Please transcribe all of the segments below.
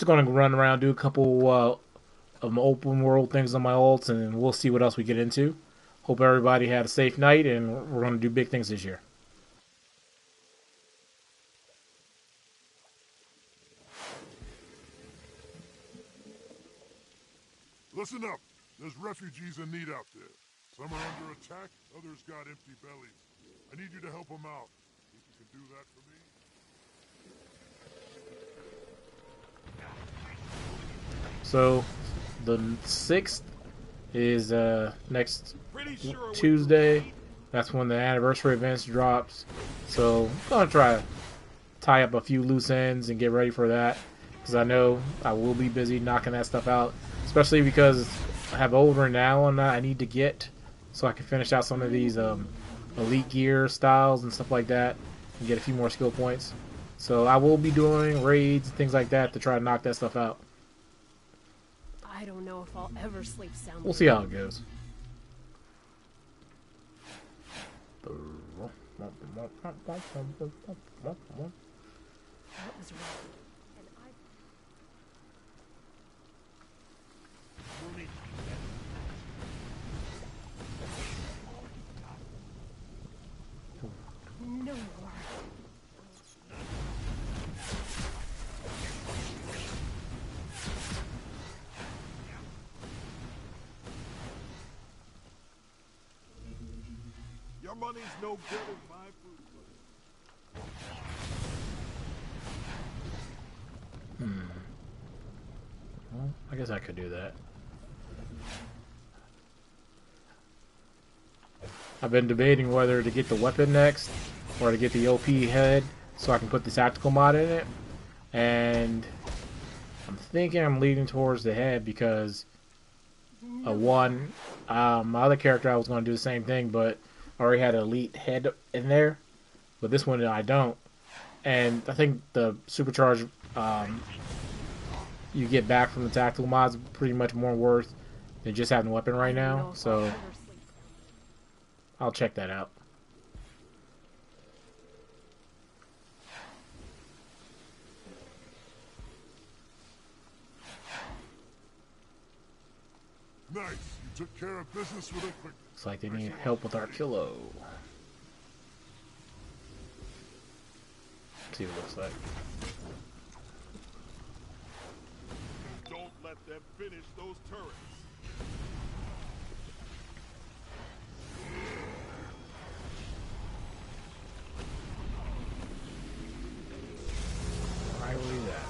just gonna run around, do a couple of open world things on my ults, and we'll see what else we get into. Hope everybody had a safe night, and we're gonna do big things this year. Listen up. There's refugees in need out there. Some are under attack, others got empty bellies. I need you to help them out. Think you can do that for me? So, the 6th is next Tuesday. That's when the anniversary events drops. So, I'm gonna try to tie up a few loose ends and get ready for that, because I know I will be busy knocking that stuff out, especially because I have over now and I need to get, so I can finish out some of these elite gear styles and stuff like that and get a few more skill points. So I will be doing raids and things like that to try to knock that stuff out. I don't know if I'll ever sleep soundly. We'll see how it goes. What was wrong? And no more. Your money's no good in my food place. Well, I guess I could do that. I've been debating whether to get the weapon next or to get the OP head so I can put the tactical mod in it. And I'm thinking I'm leaning towards the head because my other character I was going to do the same thing, but I already had an elite head in there. But this one I don't. And I think the supercharge you get back from the tactical mods is pretty much more worth than just having the weapon right now. So I'll check that out. Nice. You took care of business with a quick. Looks like they need help with our Dcuo. See what it looks like. Don't let them finish those turrets. Why will we do that?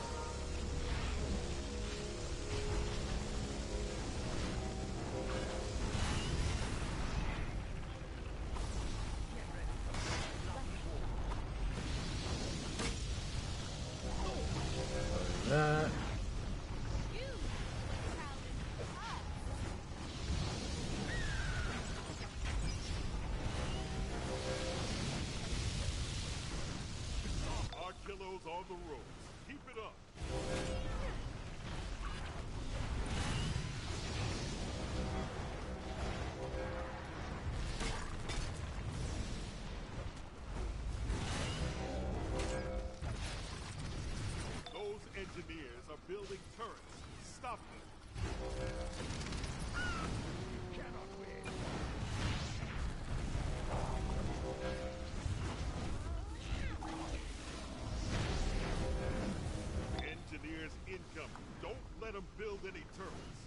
That. Our Dcuo's on the ropes. Keep it up. Those engineers are building turrets. Stop them. Cannot win. Engineers incoming. Don't let them build any turrets.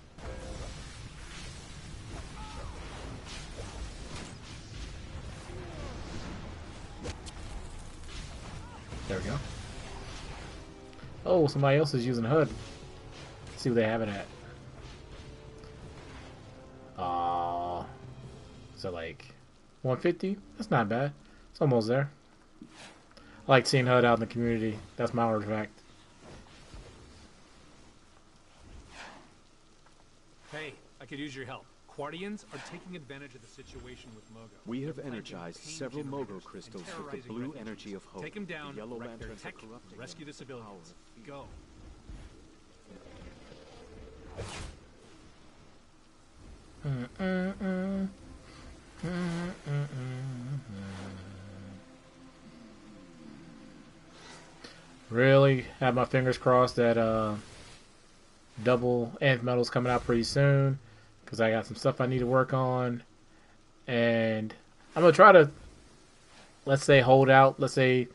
There we go. Oh, somebody else is using HUD. Let's see what they have it at. So like 150? That's not bad. It's almost there. I like seeing HUD out in the community. That's my artifact. Hey, I could use your help. Quartians are taking advantage of the situation with Mogo. We have They're planting energized pain several generators Mogo and crystals with the terrorizing blue refugees. energy of hope. Take them down, The yellow wreck their lanterns are tech, corrupting rescue the civilians. Go. Really have my fingers crossed that double nth metals coming out pretty soon because I got some stuff I need to work on, and I'm gonna try to, let's say, hold out. Let's say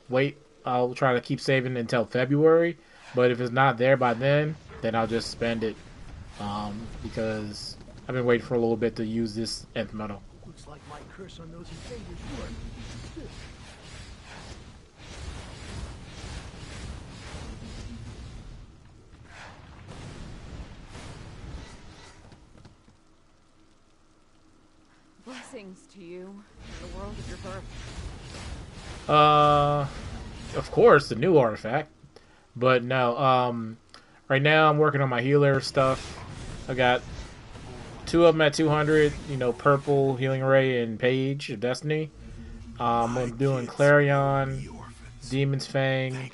wait. I'll try to keep saving until February, but if it's not there by then I'll just spend it because I've been waiting for a little bit to use this nth metal. Looks like my curse on those invaders worked. Blessings to you in the world of your birth. Of course, the new artifact, but no. Right now I'm working on my healer stuff. I got 2 of them at 200. You know, purple healing ray and Page of Destiny. I'm doing Clarion, Demon's Fang,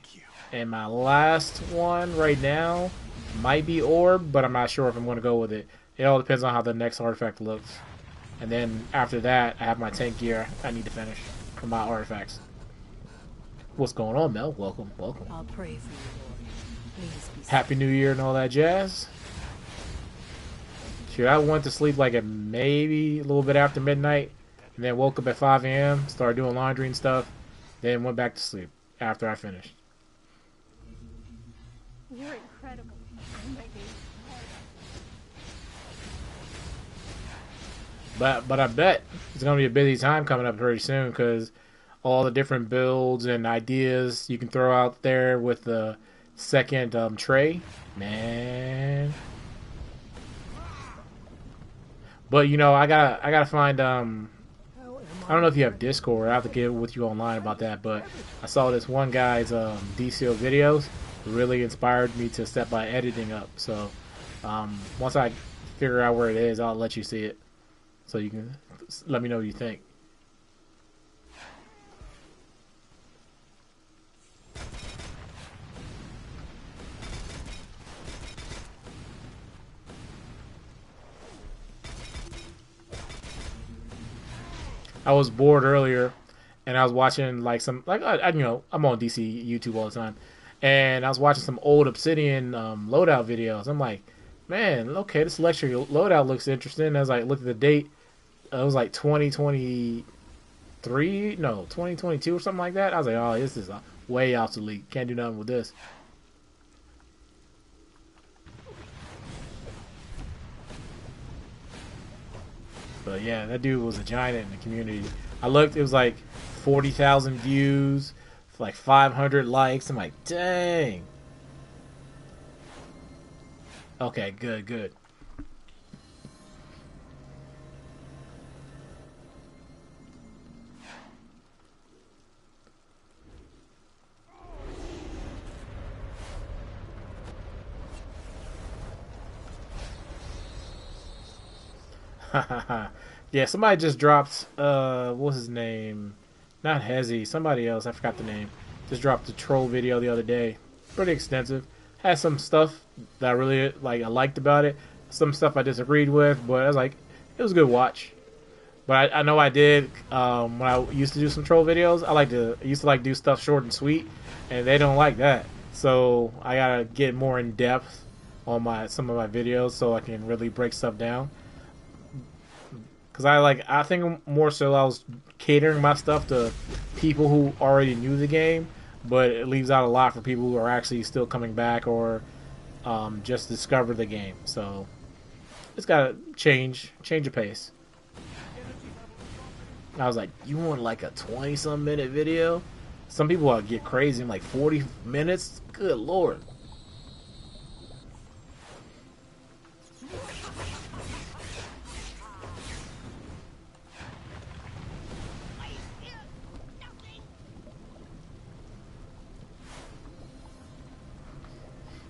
and my last one right now might be Orb, but I'm not sure if I'm going to go with it. It all depends on how the next artifact looks. And then after that, I have my tank gear I need to finish for my artifacts. What's going on, Mel? Welcome, welcome. I'll pray for you, Lord. Please be Happy New Year and all that jazz. Shoot, I went to sleep like at maybe a little bit after midnight, and then woke up at 5 a.m., started doing laundry and stuff, then went back to sleep after I finished. You're incredible. Oh my God. But I bet it's going to be a busy time coming up pretty soon because all the different builds and ideas you can throw out there with the second tray, man. But you know, I gotta find I don't know if you have Discord. I have to get with you online about that. But I saw this one guy's Dcuo videos, really inspired me to step my editing up. So once I figure out where it is, I'll let you see it, so you can let me know what you think. I was bored earlier, and I was watching like some I you know, I'm on DC YouTube all the time, and I was watching some old Obsidian loadout videos. I'm like, man, okay, this electric loadout looks interesting. As I looked at the date, it was like 2023, no, 2022 or something like that. I was like, oh, this is way obsolete. Can't do nothing with this. But yeah, that dude was a giant in the community. I looked, it was like 40,000 views, like 500 likes. I'm like, dang. Okay, good, good. Yeah, somebody just dropped what's his name? Not Hezzy, somebody else, I forgot the name. Just dropped a troll video the other day. Pretty extensive. Had some stuff that I really I liked about it. Some stuff I disagreed with, but I was like, it was a good watch. But I know I did when I used to do some troll videos. I used to do stuff short and sweet, and they don't like that. So I gotta get more in depth on some of my videos so I can really break stuff down. Because I think more so I was catering my stuff to people who already knew the game, but it leaves out a lot for people who are actually still coming back or just discover the game. So it's got to change the pace. I was like, you want like a 20-some minute video? Some people get crazy in like 40 minutes? Good lord.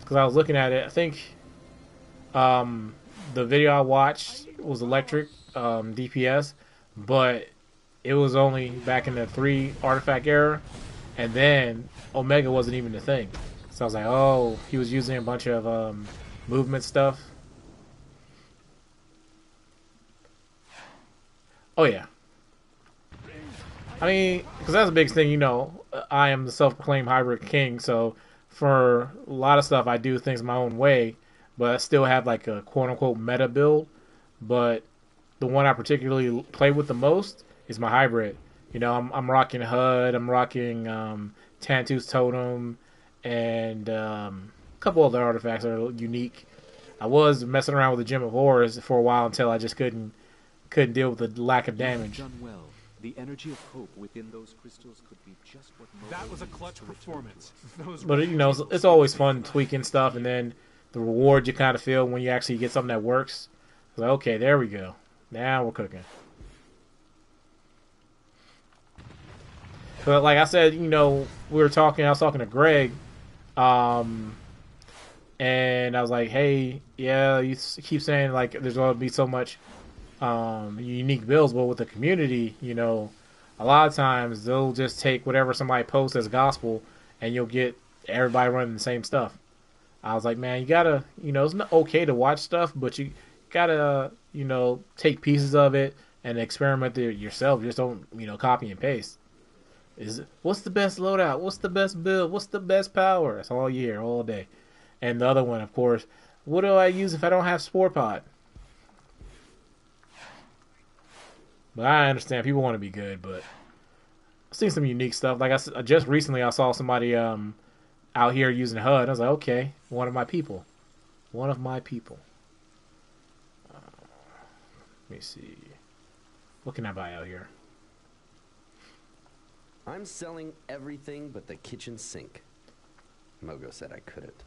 Because I was looking at it, I think the video I watched was electric DPS, but it was only back in the 3 artifact era, and then Omega wasn't even a thing. So I was like, oh, he was using a bunch of movement stuff. Oh yeah. I mean, because that's a big thing, you know. I am the self-proclaimed hybrid king, so for a lot of stuff, I do things my own way, but I still have like a quote unquote meta build. But the one I particularly play with the most is my hybrid. You know, I'm rocking HUD, I'm rocking Tantu's Totem, and a couple other artifacts that are unique. I was messing around with the Gem of Ores for a while until I just couldn't deal with the lack of damage. Done well. The energy of hope within those crystals could be just what That was a clutch performance. Those But you know, it's always fun tweaking stuff, and then the reward you kind of feel when you actually get something that works. It's like, okay, there we go. Now we're cooking. But like I said, you know, I was talking to Greg, and I was like, hey, yeah, you keep saying like there's going to be so much unique builds, but with the community, you know, a lot of times they'll just take whatever somebody posts as gospel, and you'll get everybody running the same stuff. I was like, man, you gotta, you know, it's not okay to watch stuff, but you gotta, you know, take pieces of it and experiment it yourself. Just don't, you know, copy and paste. What's the best loadout? What's the best build? What's the best power? That's all you hear all day. And the other one, of course, what do I use if I don't have Spore Pod? But I understand people want to be good, but I've seen some unique stuff. Like just recently I saw somebody out here using HUD. I was like, okay, one of my people. One of my people. Let me see. What can I buy out here? I'm selling everything but the kitchen sink. Mogo said I couldn't.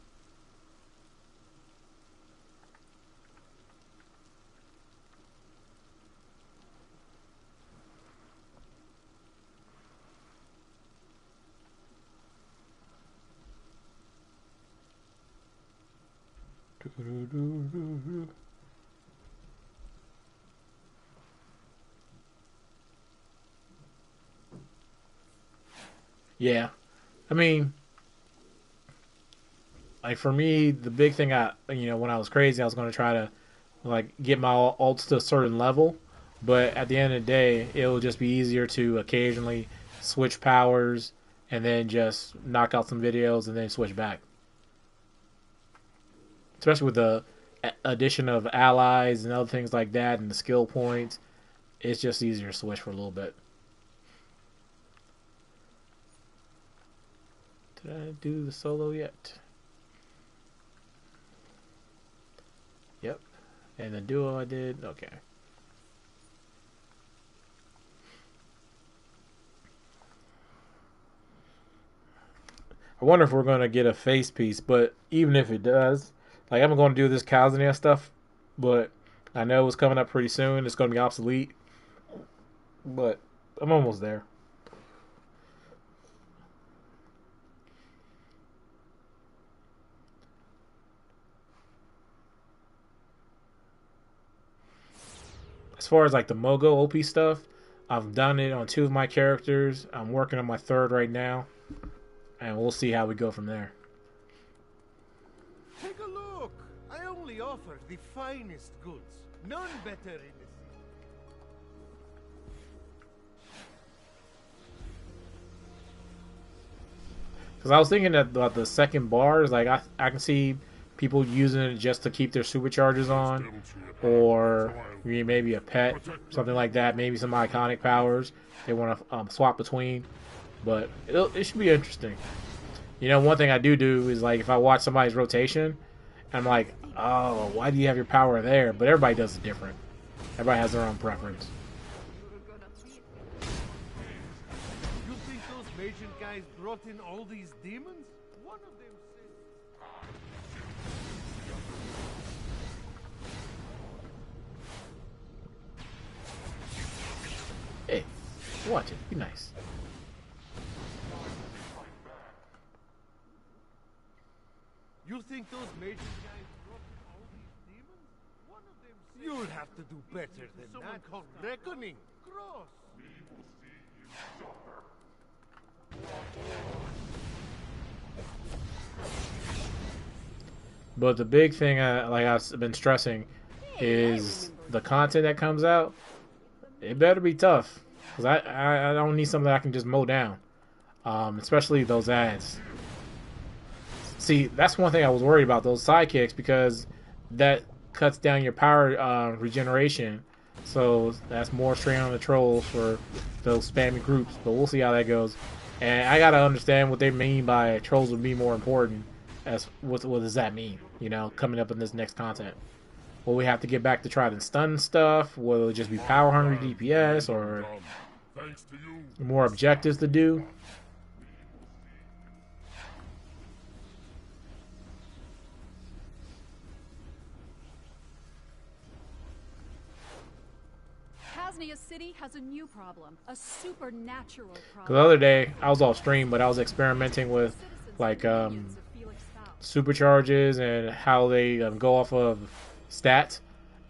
Yeah, I mean, like for me, the big thing when I was crazy, I was going to try to like get my ults to a certain level, but at the end of the day, it will just be easier to occasionally switch powers and then just knock out some videos and then switch back. Especially with the addition of allies and other things like that and the skill points, it's just easier to switch for a little bit. Did I do the solo yet? Yep. And the duo I did. Okay. I wonder if we're going to get a face piece, but even if it does, like I'm going to do this Kazania stuff, but I know it's coming up pretty soon. It's going to be obsolete, but I'm almost there. As far as like the Mogo OP stuff, I've done it on 2 of my characters. I'm working on my 3rd right now, and we'll see how we go from there. Take a look. I only offer the finest goods. None better in the city. Because I was thinking that about the second bar is like I can see people using it just to keep their supercharges on, or maybe a pet, something like that. Maybe some iconic powers they want to swap between. But it should be interesting. You know, one thing I do is like if I watch somebody's rotation, I'm like, oh, why do you have your power there? But everybody does it different. Everybody has their own preference. You think those Magian guys brought in all these demons? One of them said... Hey, watch it. Be nice. You think those Magian guys brought in all these demons? One of them said... You'll have to do better than that. Called Reckoning. Cross. But the big thing, like I've been stressing, is the content that comes out. It better be tough, because I don't need something that I can just mow down, especially those ads. see, that's one thing I was worried about, those sidekicks, because that cuts down your power regeneration. So that's more strain on the trolls for those spammy groups. But we'll see how that goes. And I gotta understand what they mean by trolls will be more important. As what does that mean? You know, coming up in this next content. Will we have to get back to try and stun stuff? Will it just be power hungry DPS or more objectives to do? Hasnia City has a new problem, a supernatural problem. The other day, I was off stream, but I was experimenting with like supercharges and how they go off of stats.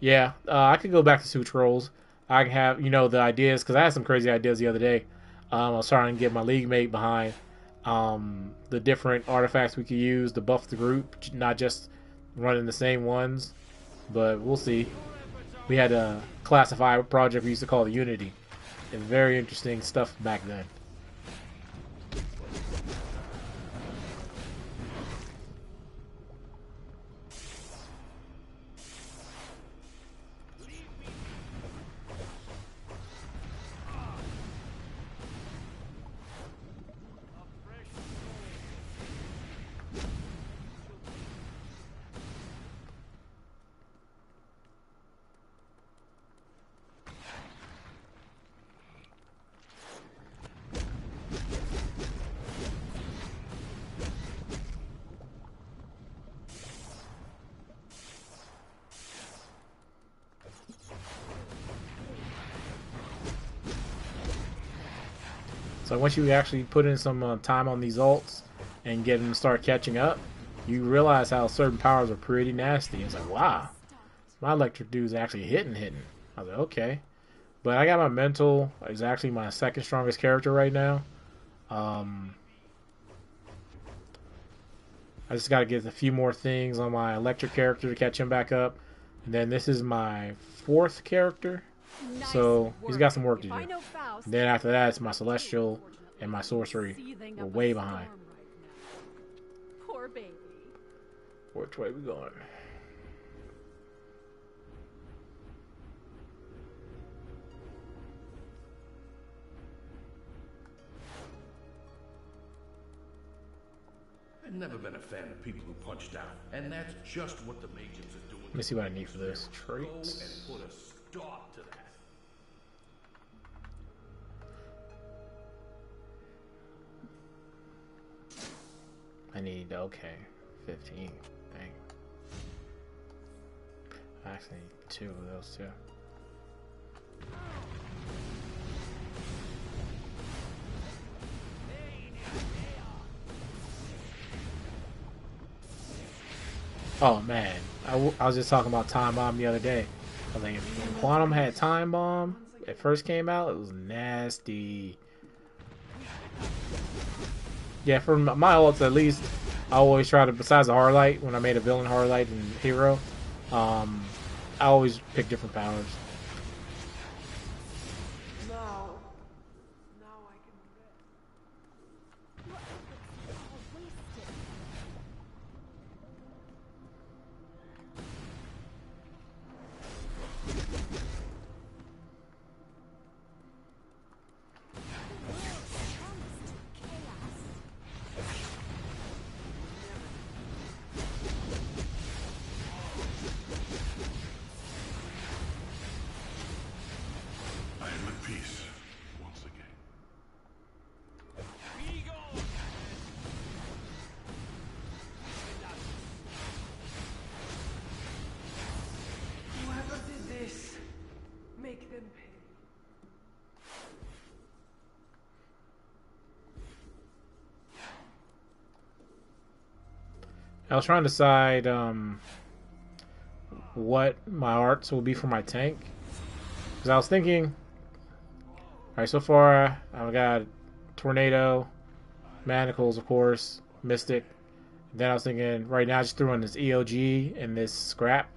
Yeah, I could go back to suit trolls. I can have, you know, the ideas, because I had some crazy ideas the other day. I was trying to get my league mate behind the different artifacts we could use to buff the group, not just running the same ones. But we'll see. We had a classified project we used to call the Unity. And very interesting stuff back then. So once you actually put in some time on these ults and get them to start catching up, you realize how certain powers are pretty nasty. It's like, wow, my electric dude's actually hitting. I was like, okay. But I got my mental is actually my second strongest character right now. I just got to get a few more things on my electric character to catch him back up. And then this is my fourth character. So he's got some work to do. And then after that, it's my celestial and my sorcery. We're way behind. Poor baby. Which way we going? I've never been a fan of people who punch down, and that's just what the mages are doing. Let me see what I need for this. Traits. Go and put a stop to that. I need, okay, 15. Dang. I actually need 2 of those too. Oh man, I was just talking about Time Bomb the other day. I was like, if Quantum had Time Bomb, it first came out, it was nasty. Yeah, for my ults at least, I always try to, besides the hard light, when I made a villain hard light and hero, I always pick different powers. I was trying to decide what my arts will be for my tank. Because I was thinking, alright, so far I've got Tornado, Manacles, of course, Mystic. Then I was thinking, right now I just threw in this EOG and this Scrap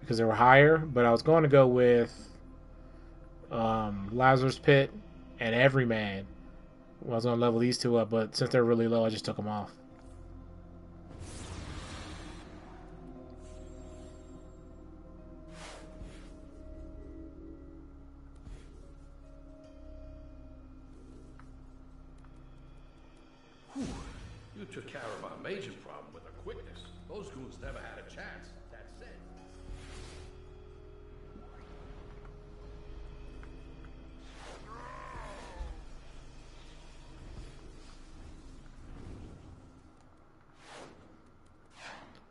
because they were higher. But I was going to go with Lazarus Pit and Everyman. Well, I was going to level these two up, but since they're really low, I just took them off. took care of our major problem with a quickness. Those goons never had a chance. That's it.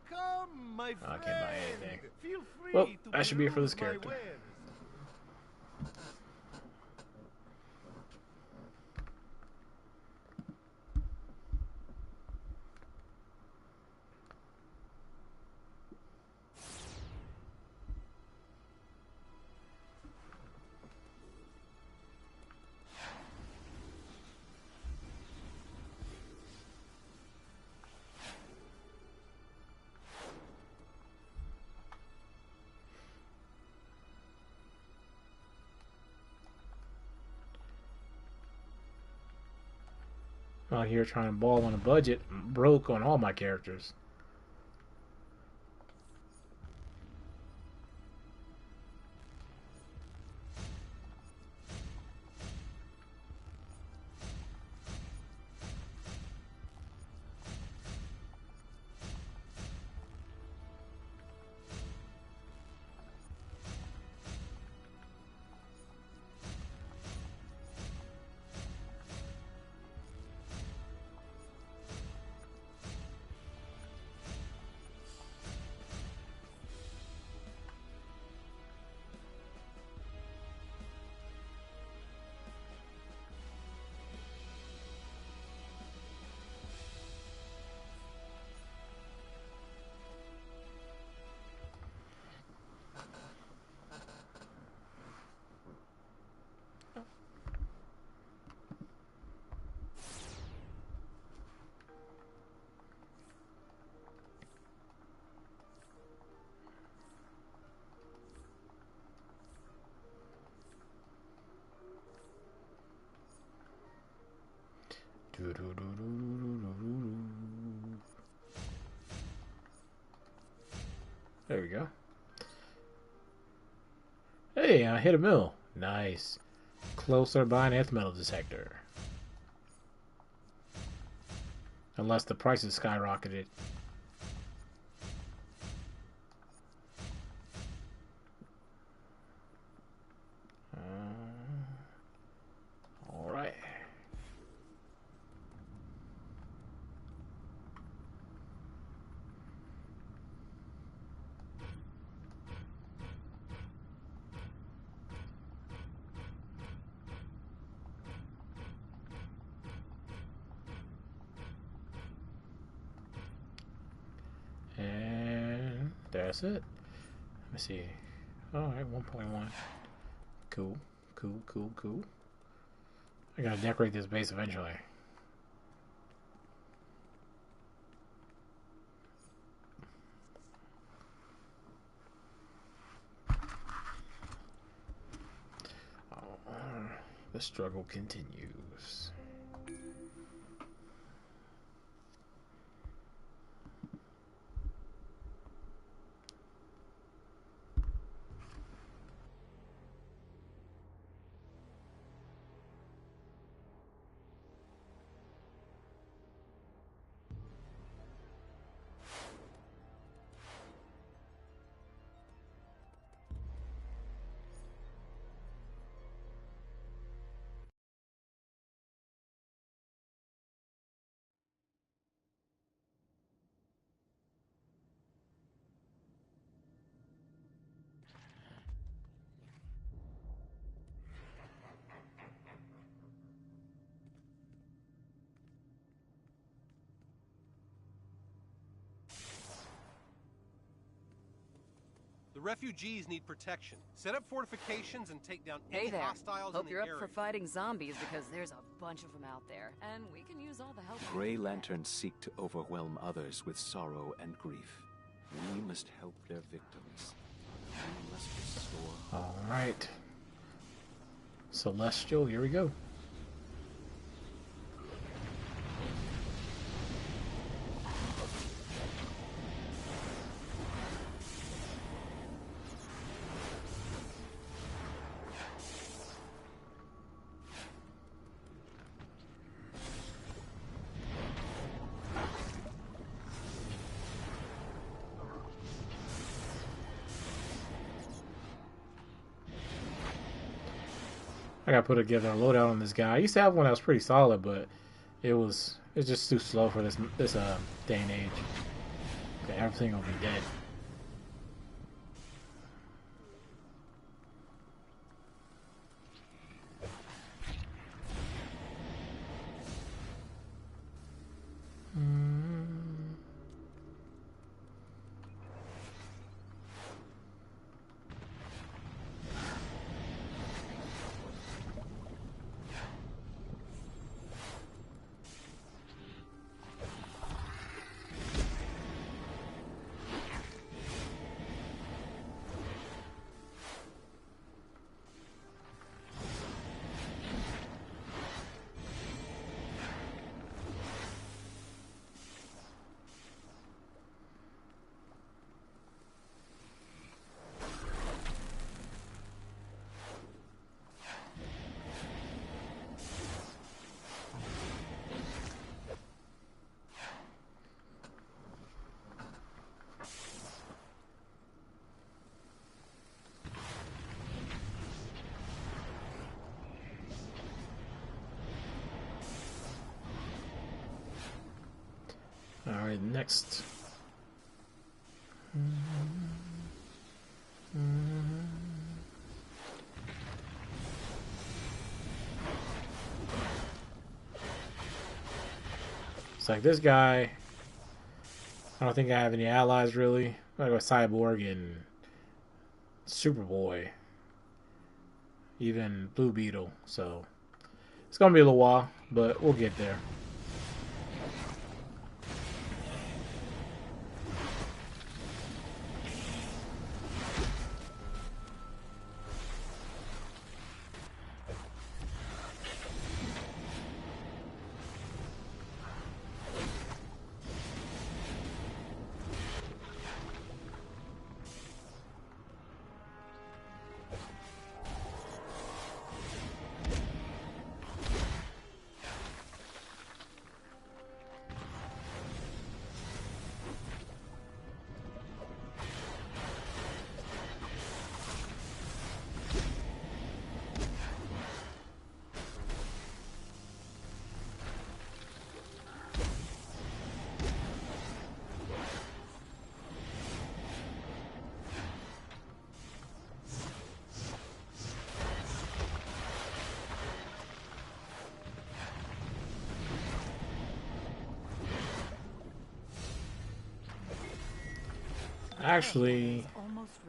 Come, my friend. I can't buy anything. Feel free Well, to that should be it for this peruse my character. wares. Out here trying to ball on a budget, I'm broke on all my characters. There we go. Hey, I hit a mill. Nice. Closer by an nth metal detector. Unless the prices skyrocketed. Alright. And that's it. Let me see. Alright, 1.1. Cool. Cool. I gotta decorate this base eventually. The struggle continues. The refugees need protection. Set up fortifications and take down any Hey there. hostiles Hope in the you're up area. for fighting zombies because there's a bunch of them out there, and we can use all the help. Grey Lanterns seek to overwhelm others with sorrow and grief. We must help their victims. We must restore. Alright. Celestial, here we go. I gotta put together a loadout on this guy. I used to have one that was pretty solid, but it's just too slow for this day and age. Okay, everything will be dead. Alright, next. It's like this guy. I don't think I have any allies really. I'm gonna go Cyborg and Superboy. Even Blue Beetle. So it's gonna be a little while, but we'll get there. Actually,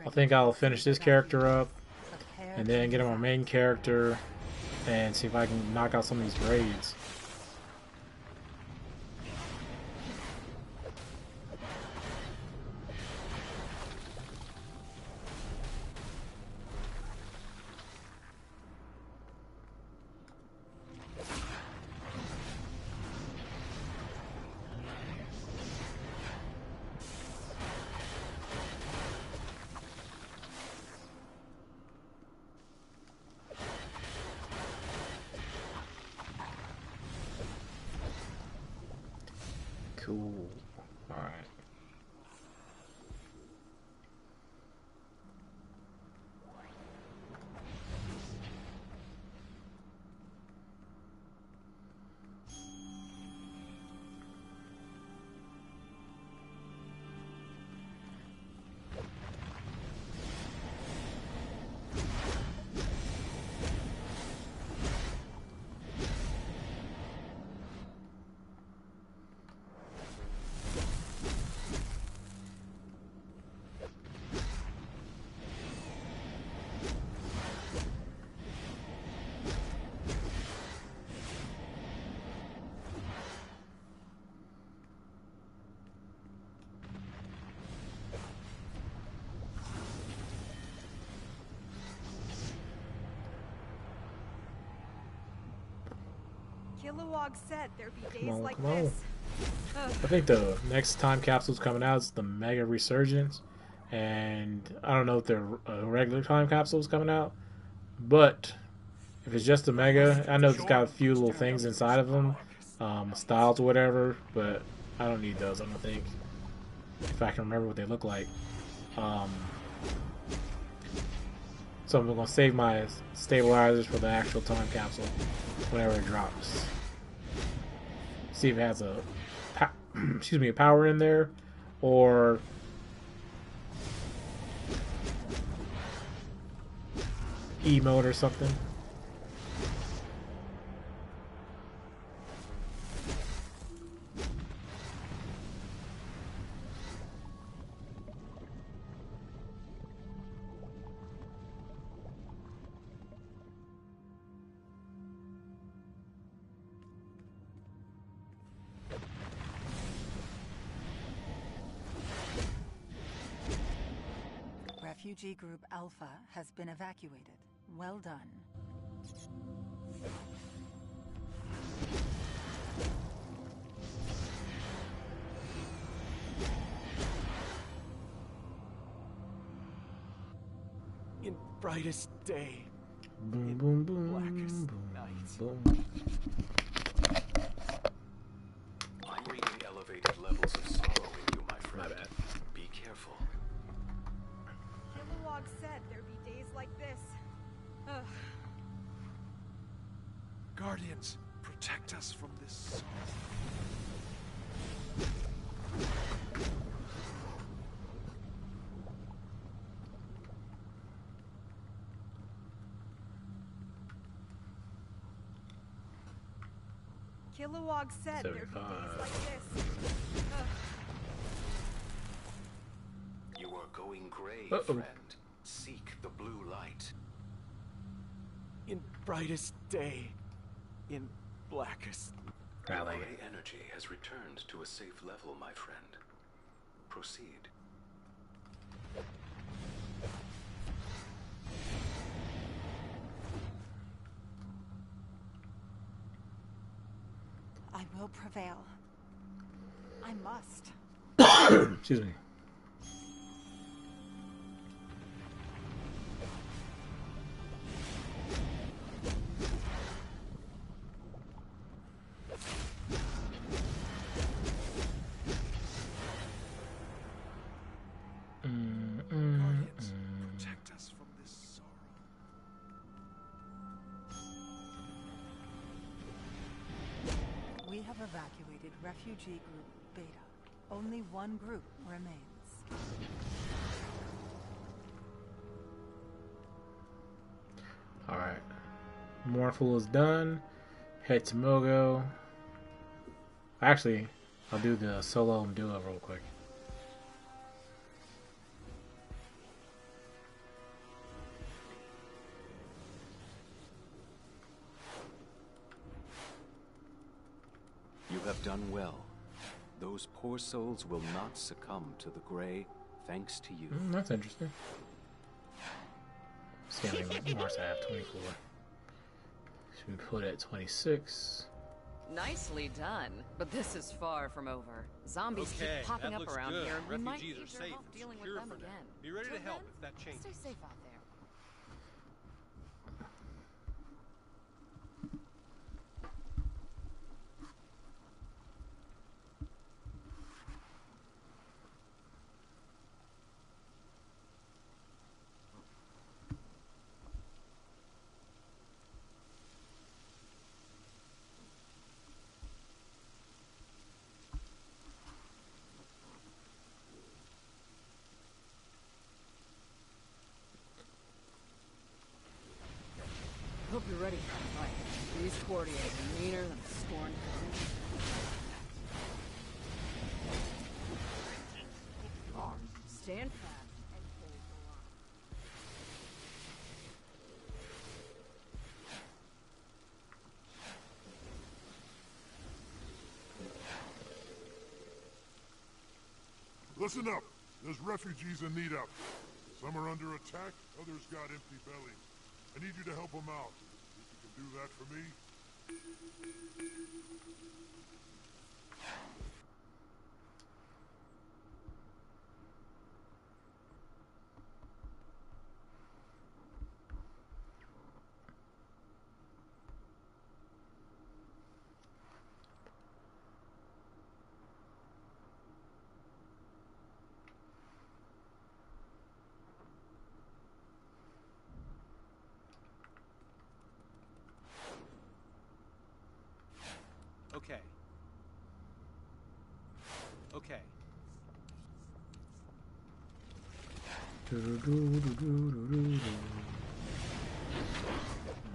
I think I'll finish this character up and then get on my main character and see if I can knock out some of these raids. Cool. Alright. Kilowog said there'd be days like this. I think the next time capsule's coming out is the Mega Resurgence, and I don't know if the regular time capsule's coming out, but if it's just a Mega, I know it's got a few little things inside of them, styles or whatever, but I don't need those, I don't think, if I can remember what they look like. So I'm going to save my stabilizers for the actual time capsule whenever it drops. See if it has a excuse me, a power in there, or E mode or something. Refugee Group Alpha has been evacuated. Well done. In brightest day, boom, in boom, boom, blackest boom, night. boom. I'm reading elevated levels of sorrow in you, my friend. My bad. Be careful. Kilowog said there'd be days like this. Ugh. Guardians, protect us from this sorrow. Kilowog said there'd be days like this. Ugh. You are going gray, friend. Seek the blue light. In brightest day, in blackest. Your gray energy has returned to a safe level, my friend. Proceed. I will prevail. I must. Excuse me. Guardians, protect us from this sorrow. We have evacuated Refugee Group Beta. Only one group remains. Alright. Mournful is done. Head to Mogo. Actually, I'll do the solo and duo real quick. You have done well. Those poor souls will not succumb to the gray, thanks to you. That's interesting. Scaling Mars, I have 24. Should we put it at 26? Nicely done. But this is far from over. Zombies keep popping up around here, and we might need your help dealing with them again. Be ready to Till help then, if that changes. Stay safe out there. Hope you're ready for the fight. These Cordians are meaner than a scorned girl. Stand fast and hold the line. Listen up. There's refugees in need out there. Some are under attack, others got empty bellies. I need you to help them out. Think you can do that for me? How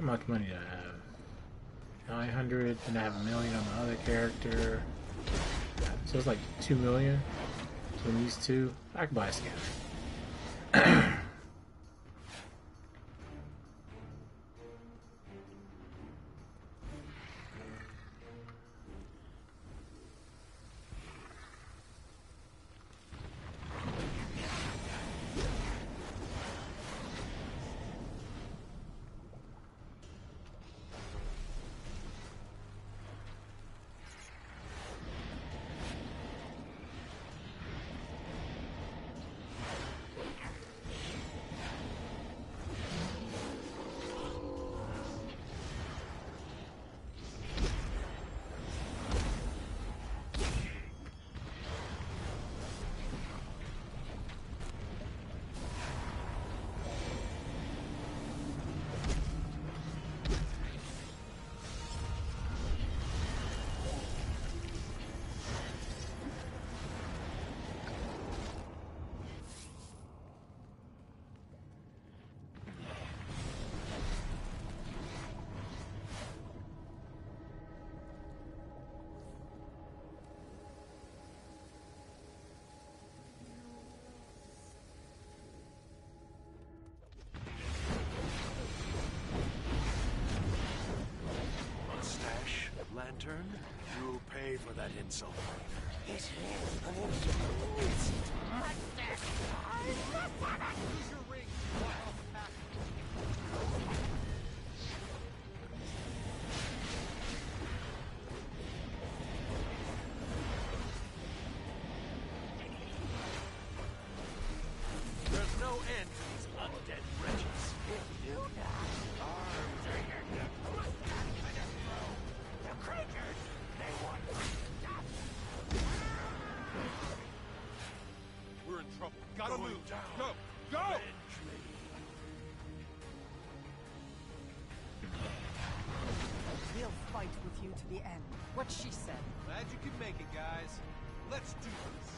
much money do I have? 900, and I have $1 million on my other character. So it's like 2 million between these two. I can buy a scanner. Lantern, you'll pay for that insult. It is an Use your ring. There's no end to these undead wretches. If you die, arms are your neck. The creatures, they want death. We're in trouble. Gotta Going move. down. Go. Go! We'll fight with you to the end. What she said. Glad you could make it, guys. Let's do this.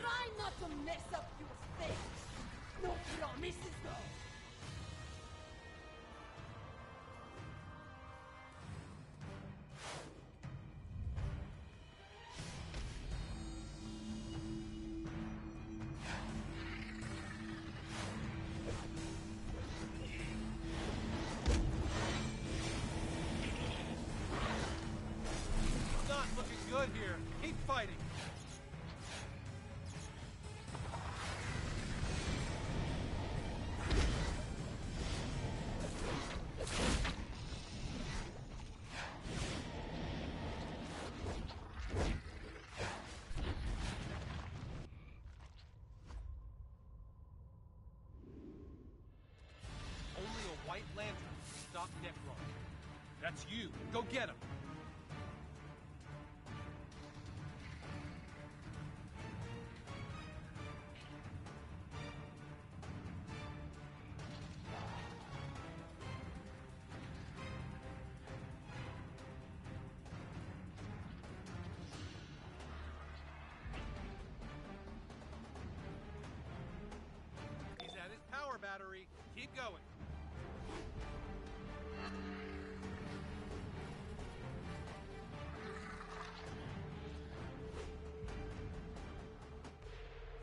Try not to mess up your things. No promises, though. Not looking good here. Keep fighting. Only a white lantern can stop Necron. That's you. Go get him. He's at his power battery. Keep going.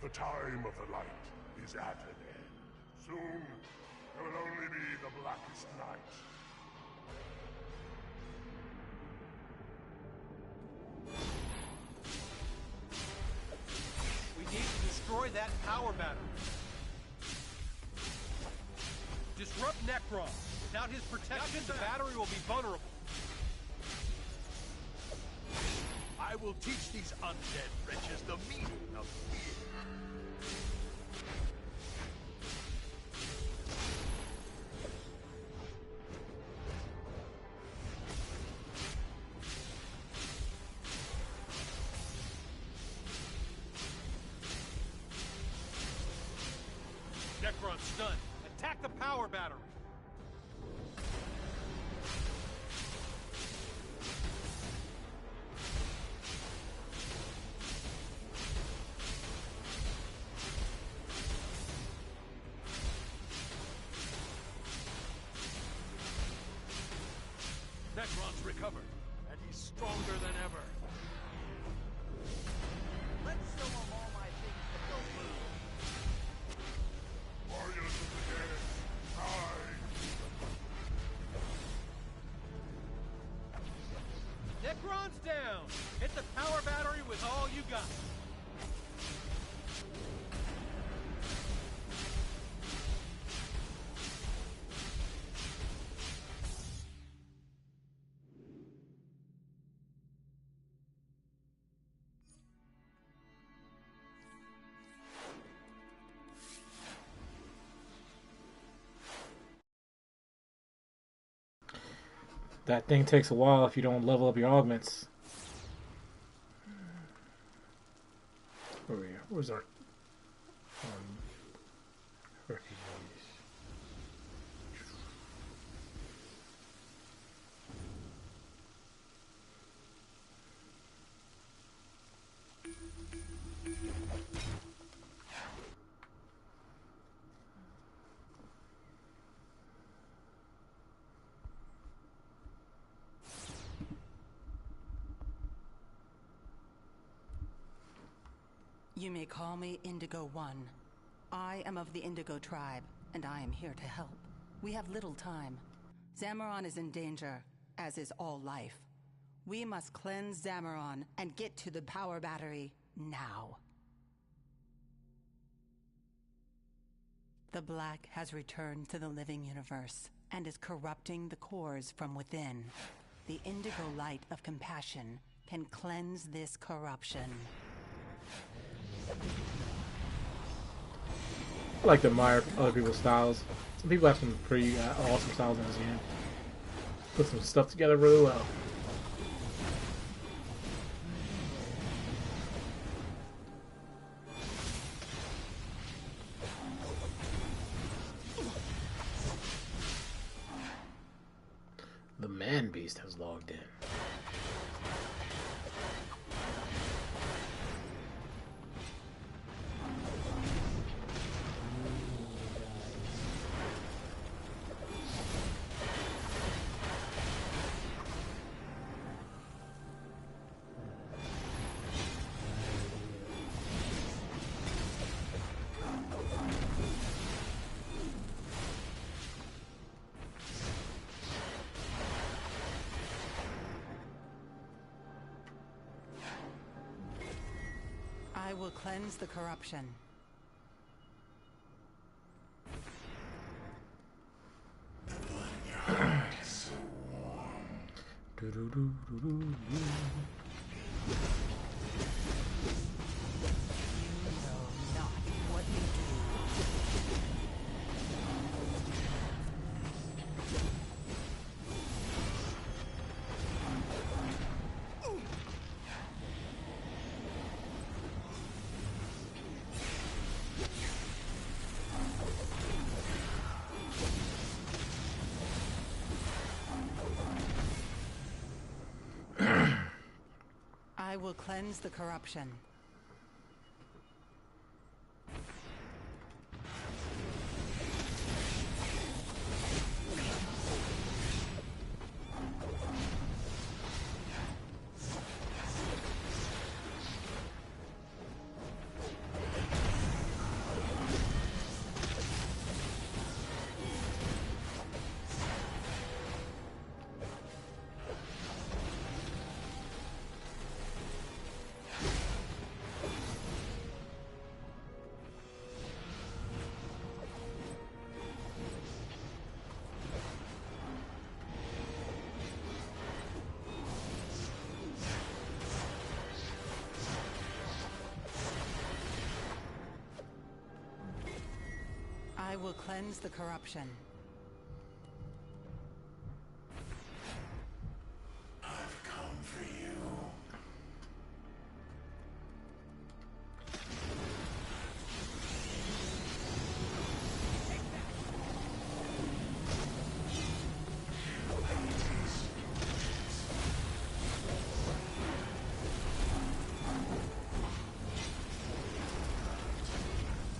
The time of the light is at an end. Soon, there will only be the blackest night. destroy that power battery. Disrupt Necron. Without his protection, the battery will be vulnerable. I will teach these undead wretches the meaning of fear. Necron's stunned. Attack the power battery. Necron's recovered, and he's stronger than ever. Let's show them all my things that don't move. Warriors of the dead, rise! Necron's down. Hit the power battery with all you got. That thing takes a while if you don't level up your augments. Where are we? Where's our refugees? You may call me Indigo One. I am of the Indigo tribe, and I am here to help. We have little time. Zamaron is in danger, as is all life. We must cleanse Zamaron and get to the power battery now. The Black has returned to the living universe and is corrupting the cores from within. The Indigo light of compassion can cleanse this corruption. I like to admire other people's styles. Some people have some pretty awesome styles in this game. Put some stuff together really well. The man beast has logged in. I will cleanse the corruption. I will cleanse the corruption. will cleanse the corruption. I've come for you.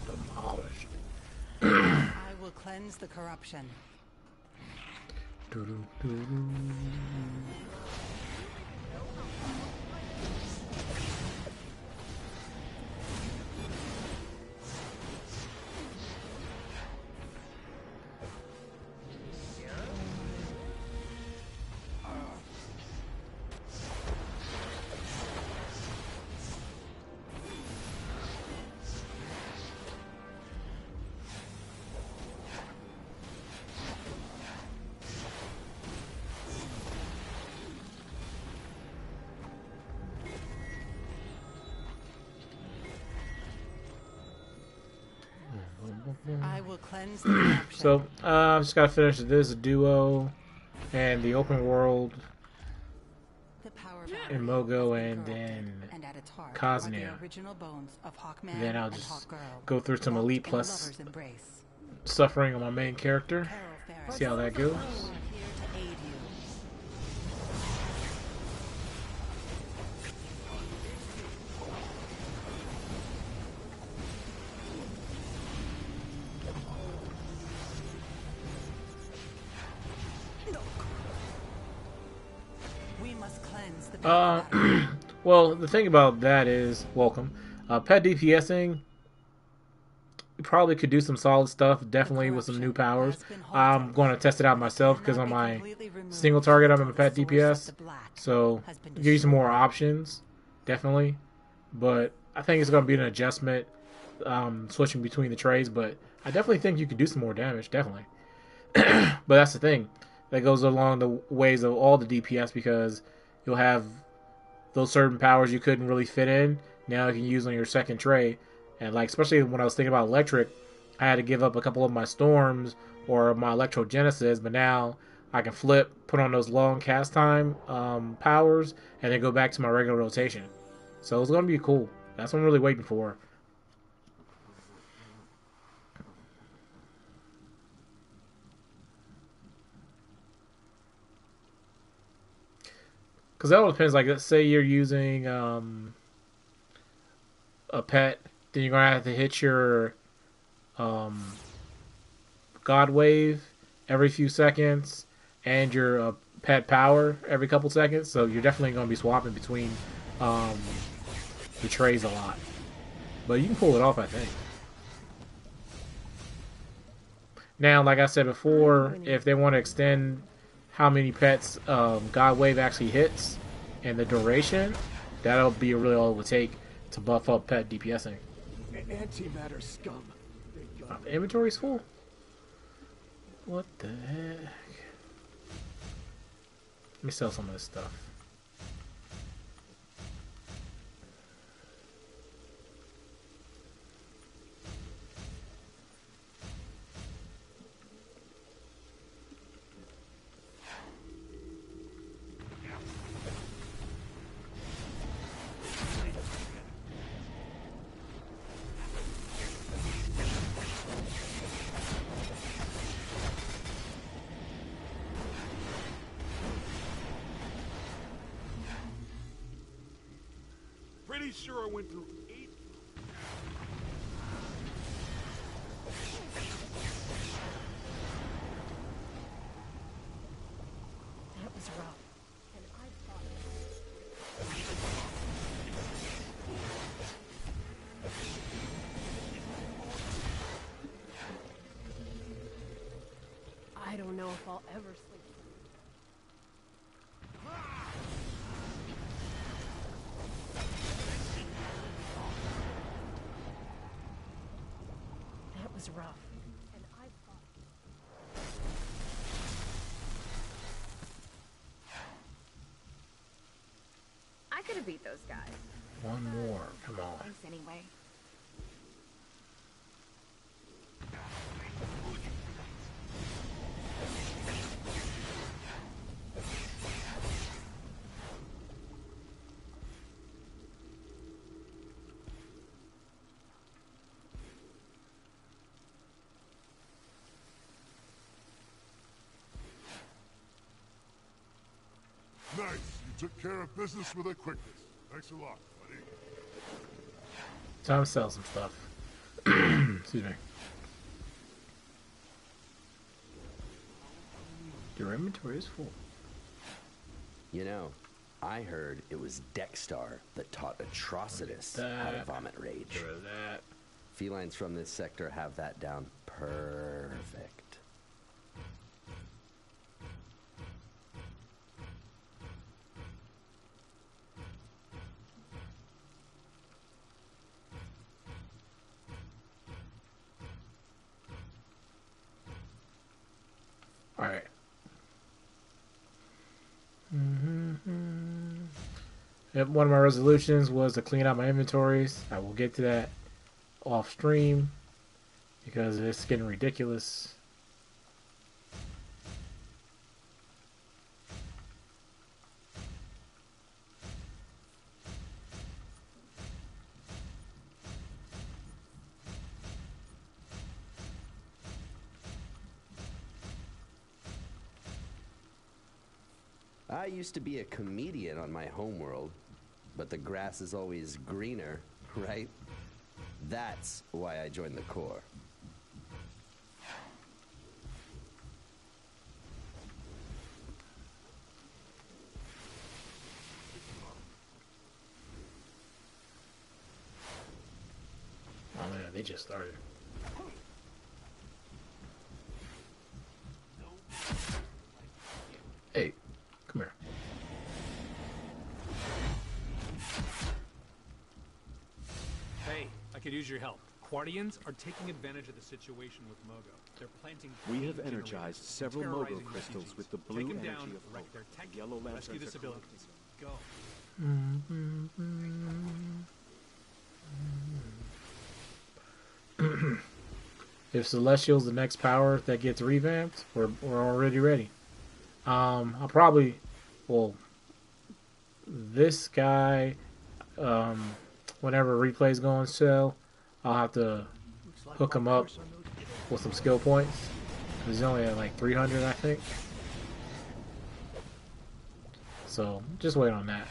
Demolished. I will cleanse the corruption. I will cleanse the corruption. So, I just gotta finish this duo and the open world in Mogo, and then Cosnea. And then I'll just go through some Elite Plus suffering on my main character. See how that goes. Well, the thing about that is, welcome. Pet DPSing, you probably could do some solid stuff, definitely with some new powers. I'm going to test it out myself because on my single target, I'm a pet DPS. So, give you some more options, definitely. But I think it's going to be an adjustment, switching between the trades. But I definitely think you could do some more damage, definitely. But that's the thing. That goes along the ways of all the DPS, because you'll have those certain powers you couldn't really fit in, now you can use on your second tray. And like, especially when I was thinking about electric, I had to give up a couple of my storms or my electrogenesis, but now I can flip, put on those long cast time powers, and then go back to my regular rotation. So it's going to be cool. That's what I'm really waiting for. Because that all depends. Like, let's say you're using a pet, then you're going to have to hit your God Wave every few seconds, and your pet power every couple seconds. So you're definitely going to be swapping between the trays a lot. But you can pull it off, I think. Now, like I said before, if they want to extend how many pets God Wave actually hits and the duration, that'll be really all it would take to buff up pet DPSing. Antimatter scum. Inventory's full. What the heck? Let me sell some of this stuff. Pretty sure I went through 8. That was rough. And I thought I don't know if I'll ever sleep. That was rough. And I thought I could have beat those guys. One more, come on. Thanks anyway. Nice. You took care of business with a quickness. Thanks a lot, buddy. Time to sell some stuff. Excuse me. Your inventory is full. You know, I heard it was Dexstar that taught Atrocitus how to vomit rage. That. Felines from this sector have that down perfect. All right. Yep, one of my resolutions was to clean out my inventories. I will get to that off stream because it's getting ridiculous. I used to be a comedian on my homeworld, but the grass is always greener, right? That's why I joined the Corps. Oh man, they just started. Hey, come here. Hey, I could use your help. Quartians are taking advantage of the situation with Mogo. They're planting. We have energized several Mogo crystals with the blue energy down, of hope. their tech, Yellow rescue lanterns this are ability. Go. If Celestial's the next power that gets revamped, we're already ready. I'll probably, well, this guy, whenever replays go on sale, I'll have to hook him up with some skill points. He's only at like 300, I think. So just wait on that.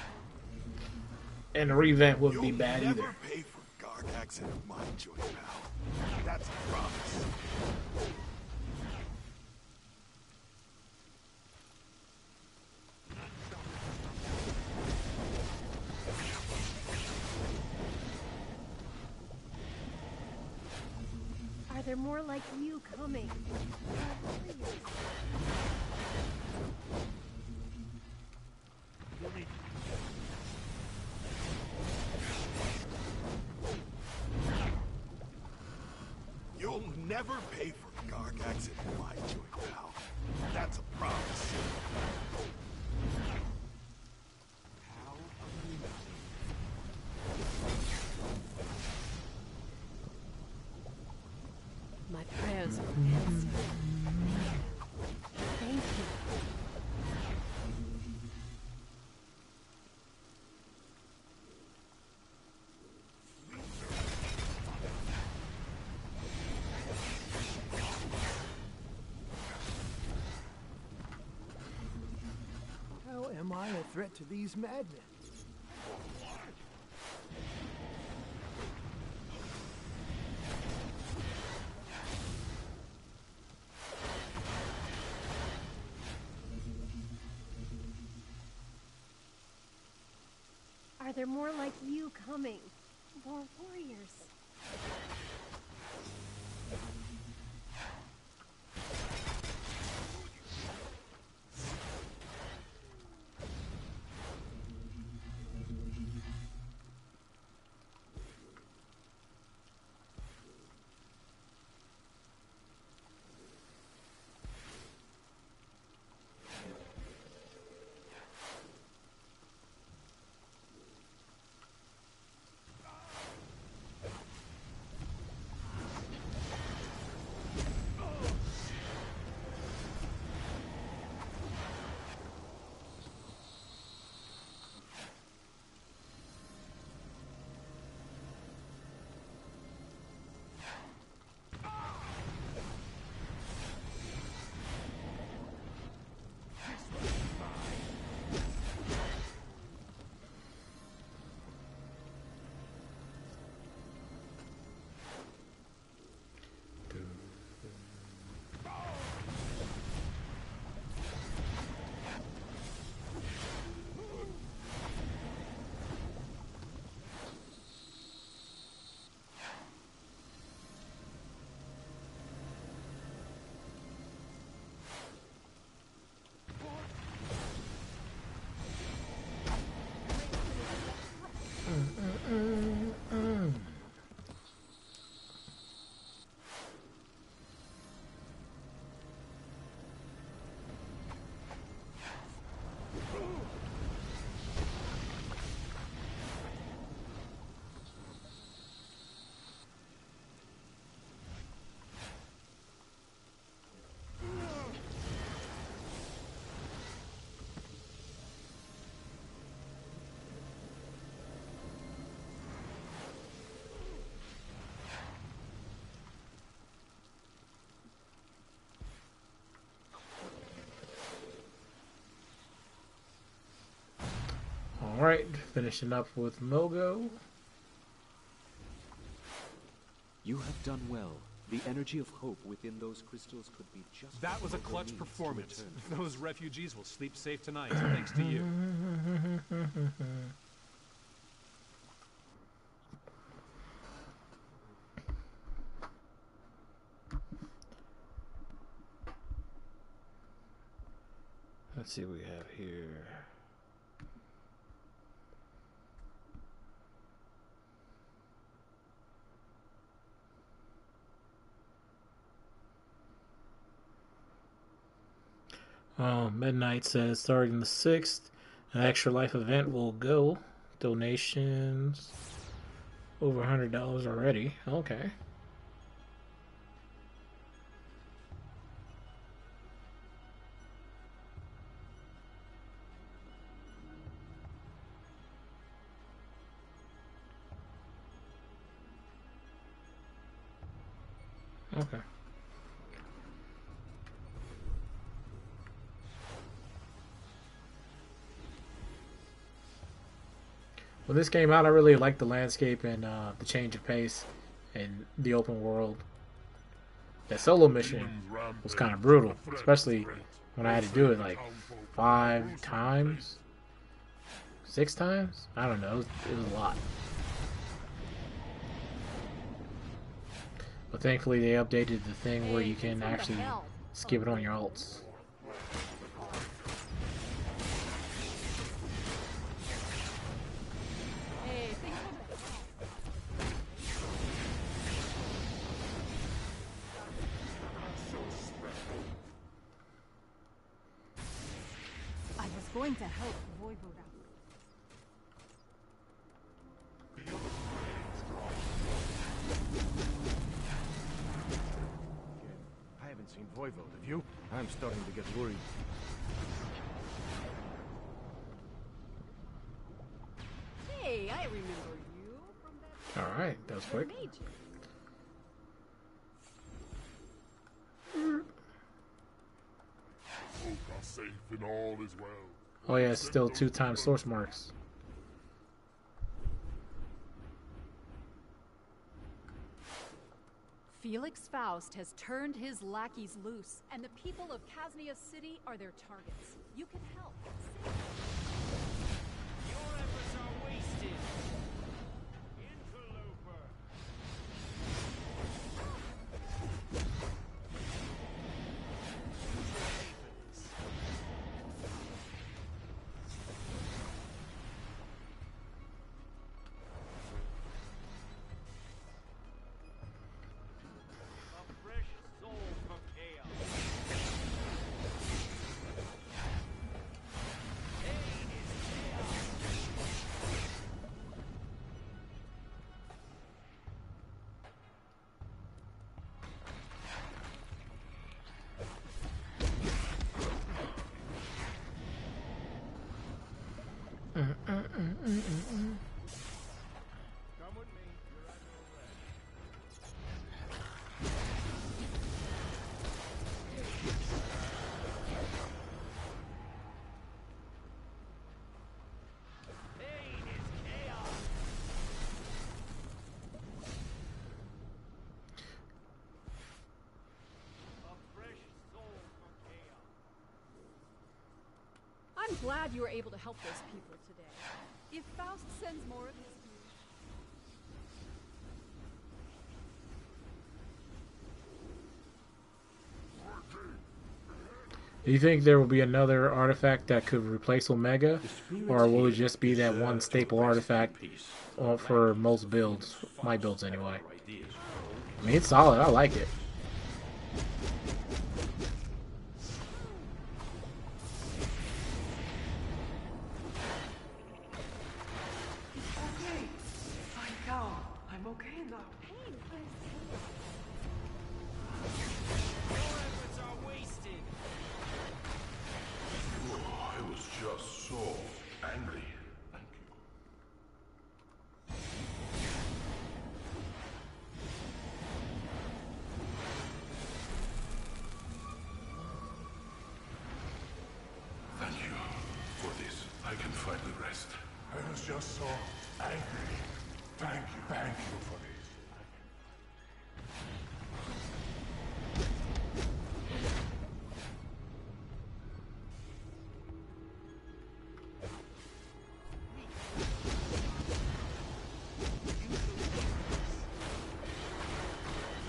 And the revamp wouldn't be bad either. Never pay for Gargax and my joint, pal. That's a promise. Are there more like you coming? You'll never pay for Gargax and my joint, pal. That's a promise. My prayers are answered. Thank you. How am I a threat to these madmen? Are there more like you coming? More warriors. Alright, finishing up with Mogo. You have done well. The energy of hope within those crystals could be just... That was a clutch performance. Those refugees will sleep safe tonight, thanks to you. Let's see what we have here. Midnight says starting the 6th, an extra life event will go. Donations over $100 already. Okay. Okay. When this came out, I really liked the landscape and the change of pace and the open world. That solo mission was kind of brutal, especially when I had to do it like 5 times, 6 times. I don't know. It was a lot. But thankfully, they updated the thing where you can actually skip it on your ults. Going to help Voivode out. I haven't seen Voivode, have you? I'm starting to get worried. Hey, I remember you from that. All right, that was quick. Safe and all is well. Oh yeah, it's still 2 times source marks. Felix Faust has turned his lackeys loose, and the people of Casnia City are their targets. You can help. Your efforts are wasted. Interloper. I'm glad you were able to help those people today. If Faust sends more of his... Do you think there will be another artifact that could replace Omega, or will it just be that one staple artifact for most builds, my builds anyway? I mean, it's solid. I like it. I was just so angry. Thank you for this.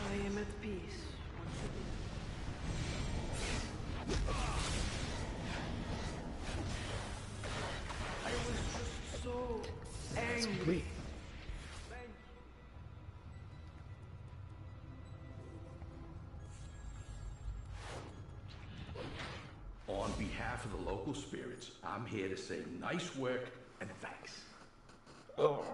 I am at peace once again. I was just so angry. On behalf of the local spirits, I'm here to say nice work and thanks. Oh.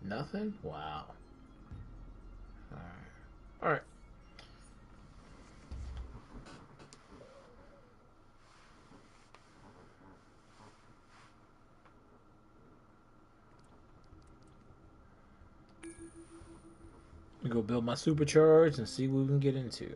Nothing? Wow. Alright. We go build my supercharge and see what we can get into.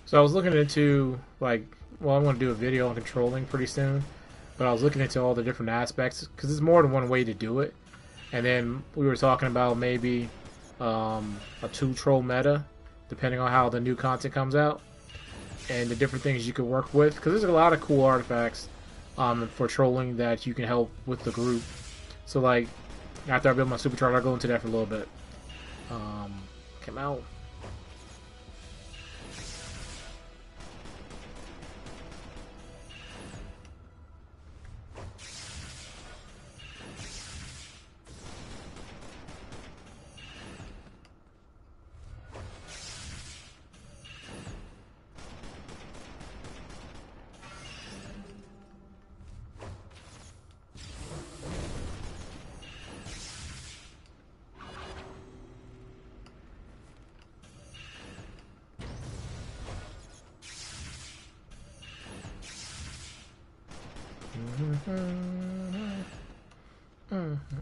So I was looking into, like, well, I'm going to do a video on controlling pretty soon, but I was looking into all the different aspects, because there's more than one way to do it. And then we were talking about maybe a 2-troll meta, depending on how the new content comes out, and the different things you could work with, because there's a lot of cool artifacts for trolling that you can help with the group. So, like, after I build my supercharger, I'll go into that for a little bit. Come out.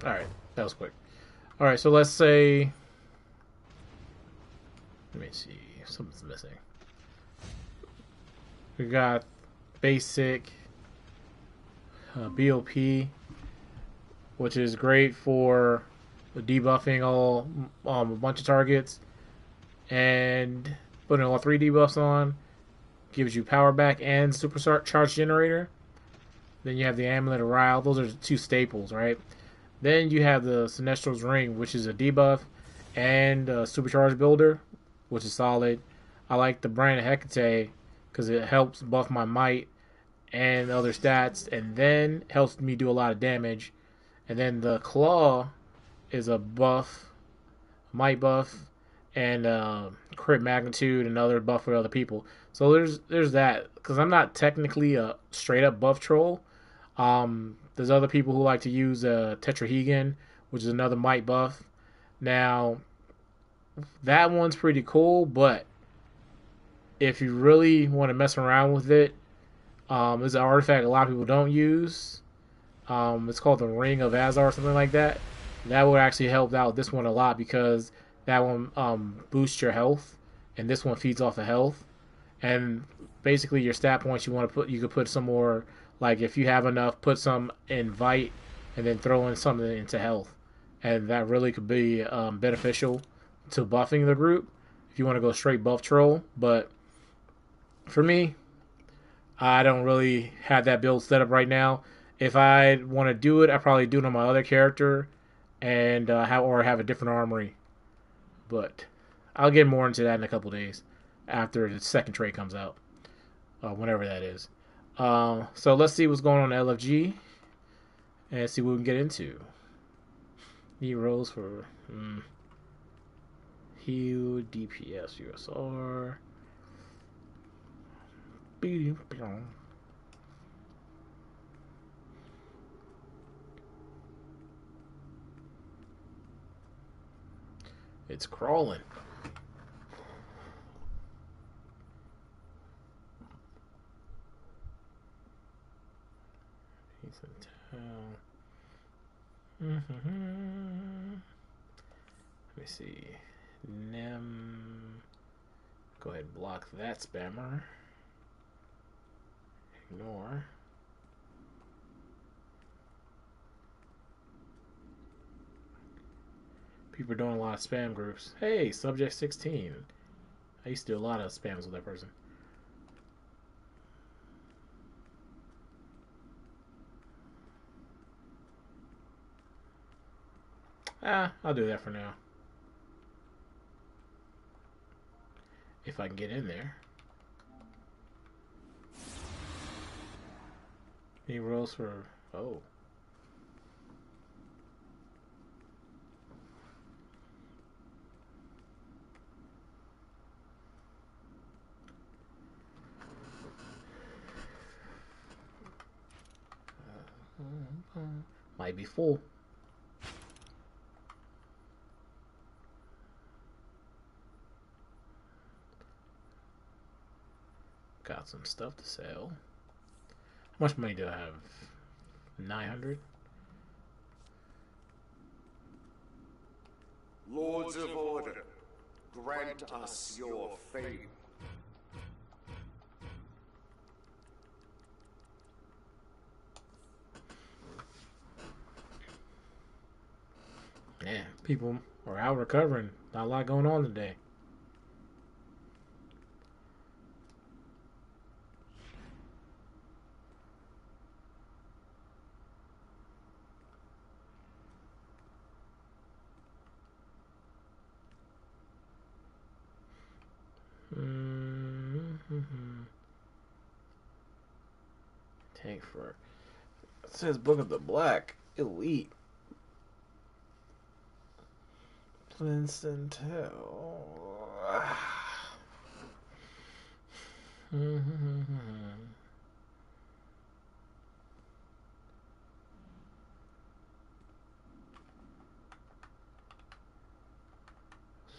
Alright, that was quick. Alright, so let's say... Let me see. Something's missing. We got basic BOP, which is great for debuffing all a bunch of targets, and putting all 3 debuffs on gives you power back and supercharge generator. Then you have the Amulet of Ryle. Those are the 2 staples, right? Then you have the Sinestro's Ring, which is a debuff and a supercharge builder, which is solid. I like the Brand of Hecate because it helps buff my might and other stats, and then helps me do a lot of damage. And then the Claw is a buff, might buff, and crit magnitude and other buff for other people. So there's that, because I'm not technically a straight up buff troll. There's other people who like to use Tetrahedron, which is another might buff. Now, that one's pretty cool, but if you really want to mess around with it, there's an artifact a lot of people don't use. It's called the Ring of Azar or something like that. That would actually help out this one a lot, because that one boosts your health, and this one feeds off of health. And basically, your stat points you want to put, you could put some more. Like if you have enough, put some in Vite, and then throw in something into health, and that really could be beneficial to buffing the group if you want to go straight buff troll. But for me, I don't really have that build set up right now. If I want to do it, I probably do it on my other character, and have a different armory. But I'll get more into that in a couple days after the second trade comes out, whenever that is. So let's see what's going on at LFG and see what we can get into. Need rolls for heal, DPS, USR. It's crawling. He's in town. Let me see. Nem. Go ahead and block that spammer. Ignore. People are doing a lot of spam groups. Hey, Subject 16. I used to do a lot of spams with that person. I'll do that for now. If I can get in there. Any rolls for... Oh. Might be full. Got some stuff to sell. How much money do I have? 900? Lords of Order, grant us your fate. Yeah, people are out recovering. Not a lot going on today. Tank for it says Book of the Black Elite. Princeton Tell.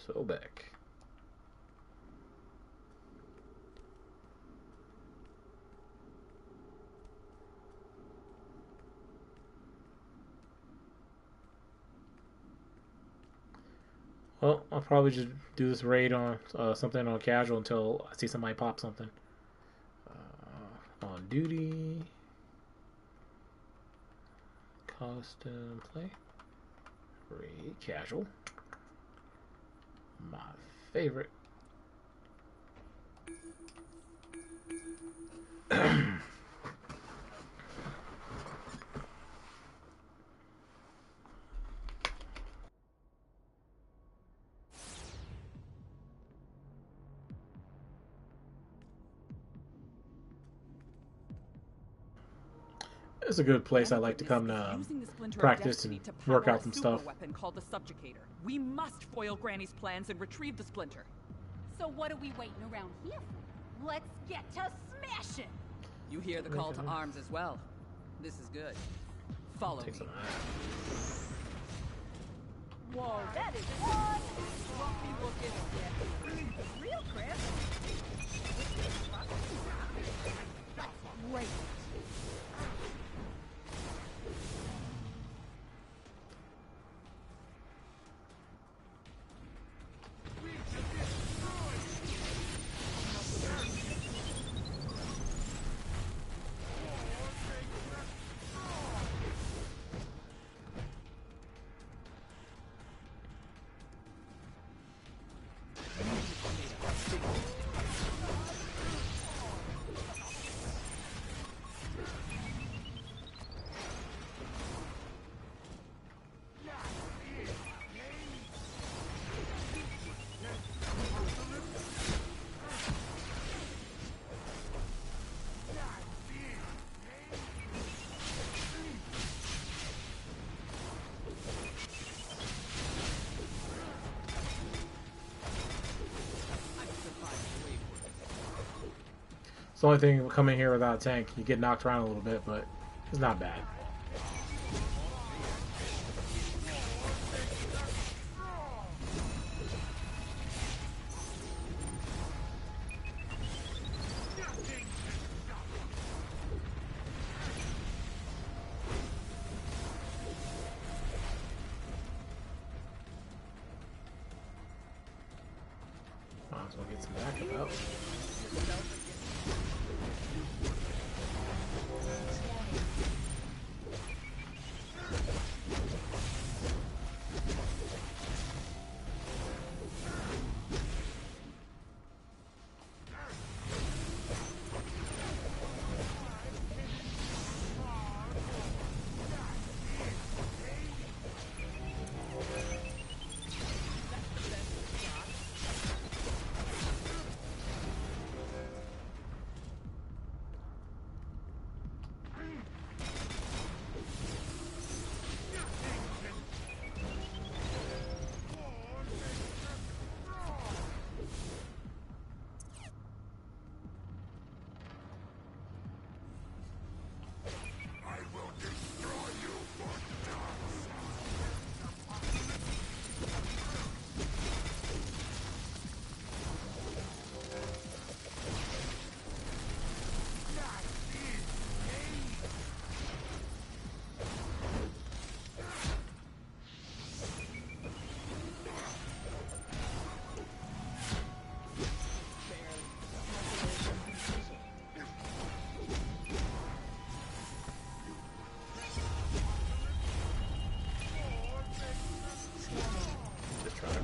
Sobek. Well, I'll probably just do this raid on something on casual until I see somebody pop something. On duty. Custom play. Raid casual. My favorite. It's a good place I like to come to practice and work out some stuff. Weapon called the Subjugator. We must foil Granny's plans and retrieve the splinter. So what are we waiting around here for? Let's get to smashing! You hear the call to arms as well. This is good. Follow me. Whoa, that is one lumpy looking shit. Real Chris. That's great. It's the only thing coming here without a tank. You get knocked around a little bit, but it's not bad. Might as well get some backup out.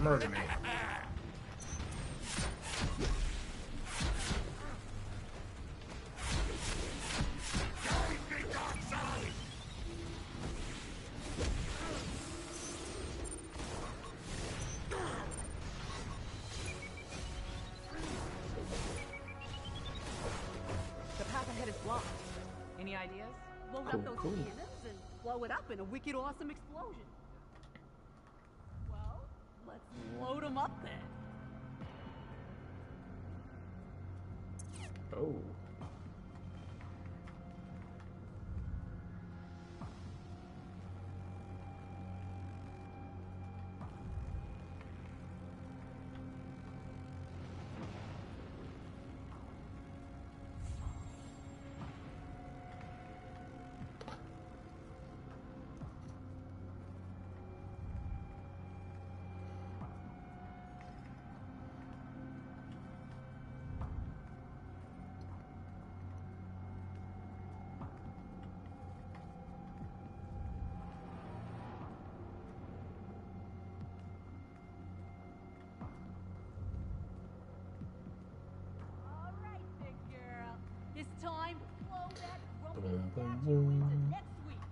Murder me. The path ahead is blocked. Any ideas? Load up those cannons and blow it up in a wicked awesome explosion. Well, let's load them up then. Oh. It's time to blow that Boom, grumpy boom, statue boom. into next week.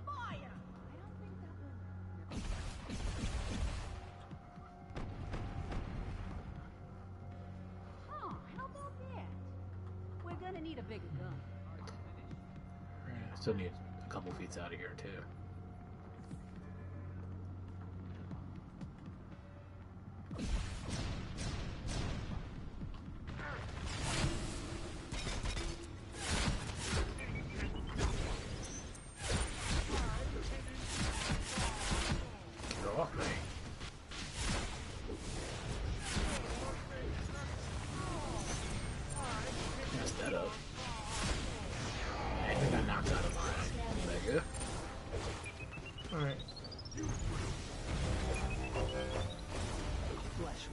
Fire! I don't think that was... Huh, how about that? We're gonna need a bigger gun. Still need a couple feet out of here too. Messed that up. I got knocked out of my Omega. Alright. Flesh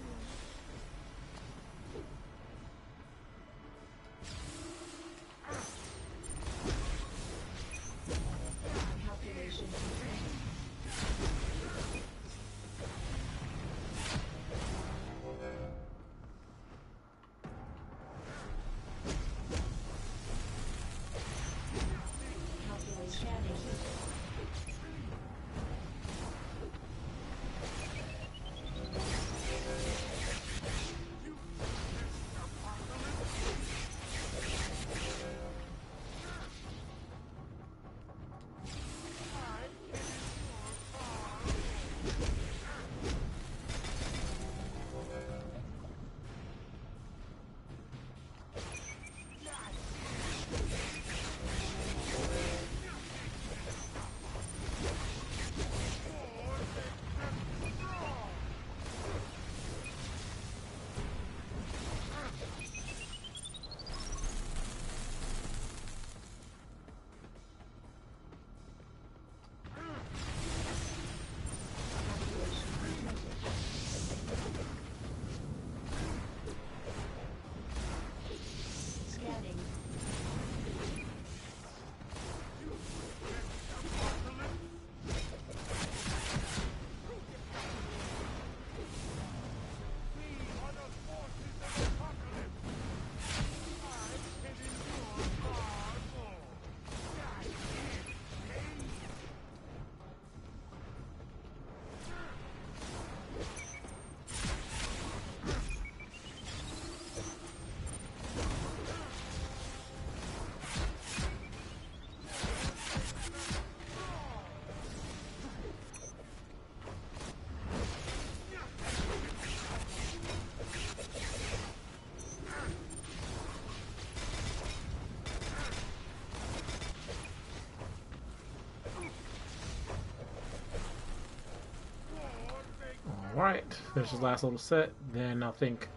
Alright, finish this last little set, then I think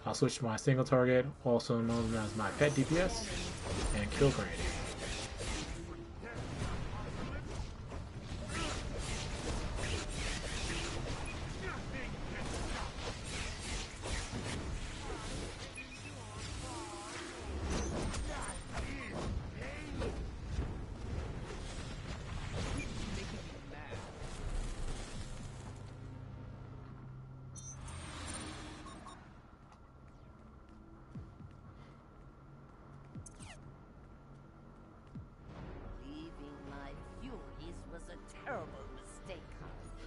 I'll switch to my single target, also known as my pet DPS, and kill Granny.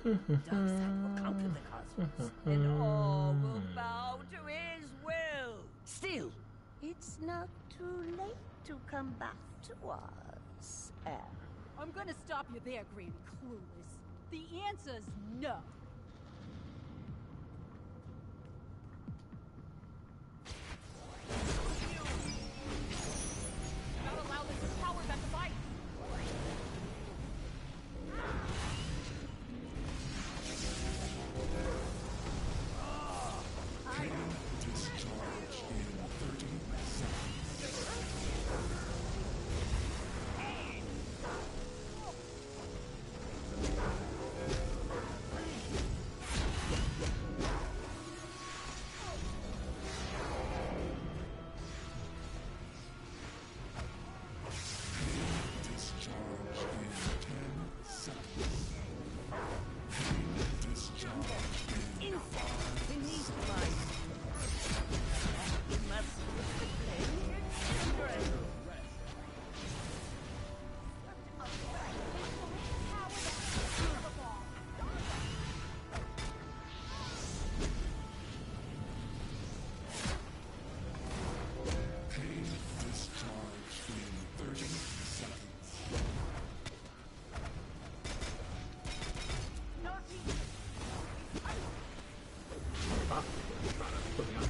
Darkseid will conquer the cosmos, and all will bow to his will. Still, it's not too late to come back to us, Anne. I'm gonna stop you there, Granny Clueless. The answer's no. Gotta allow this power back to fight.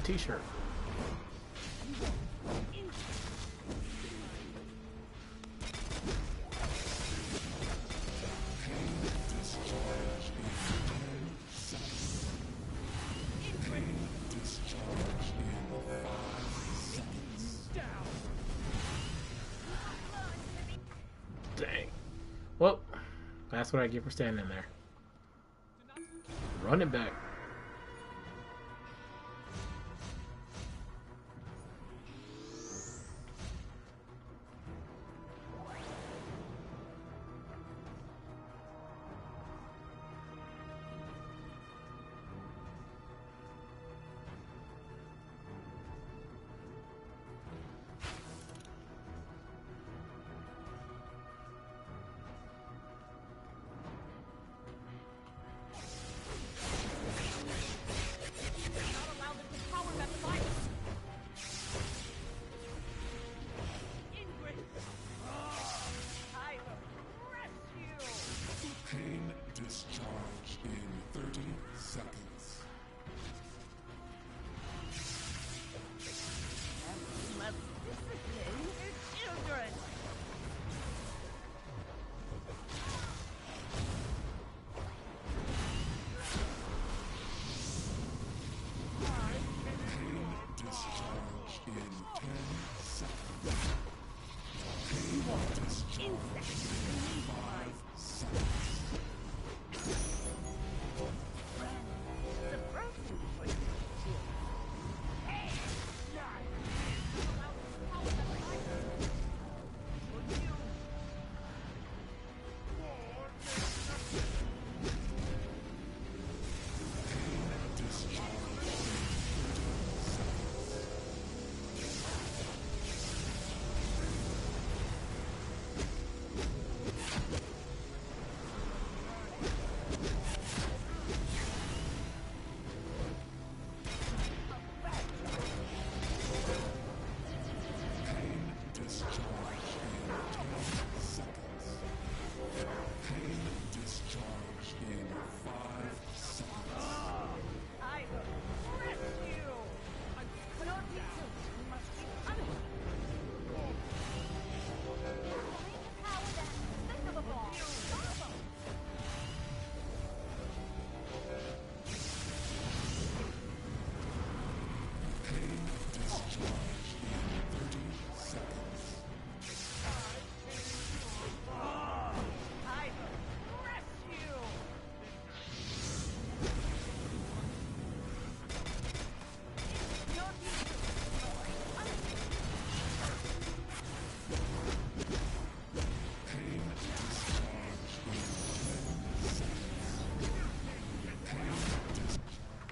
T-shirt. Down. Well, that's what I get for standing there. Run it back.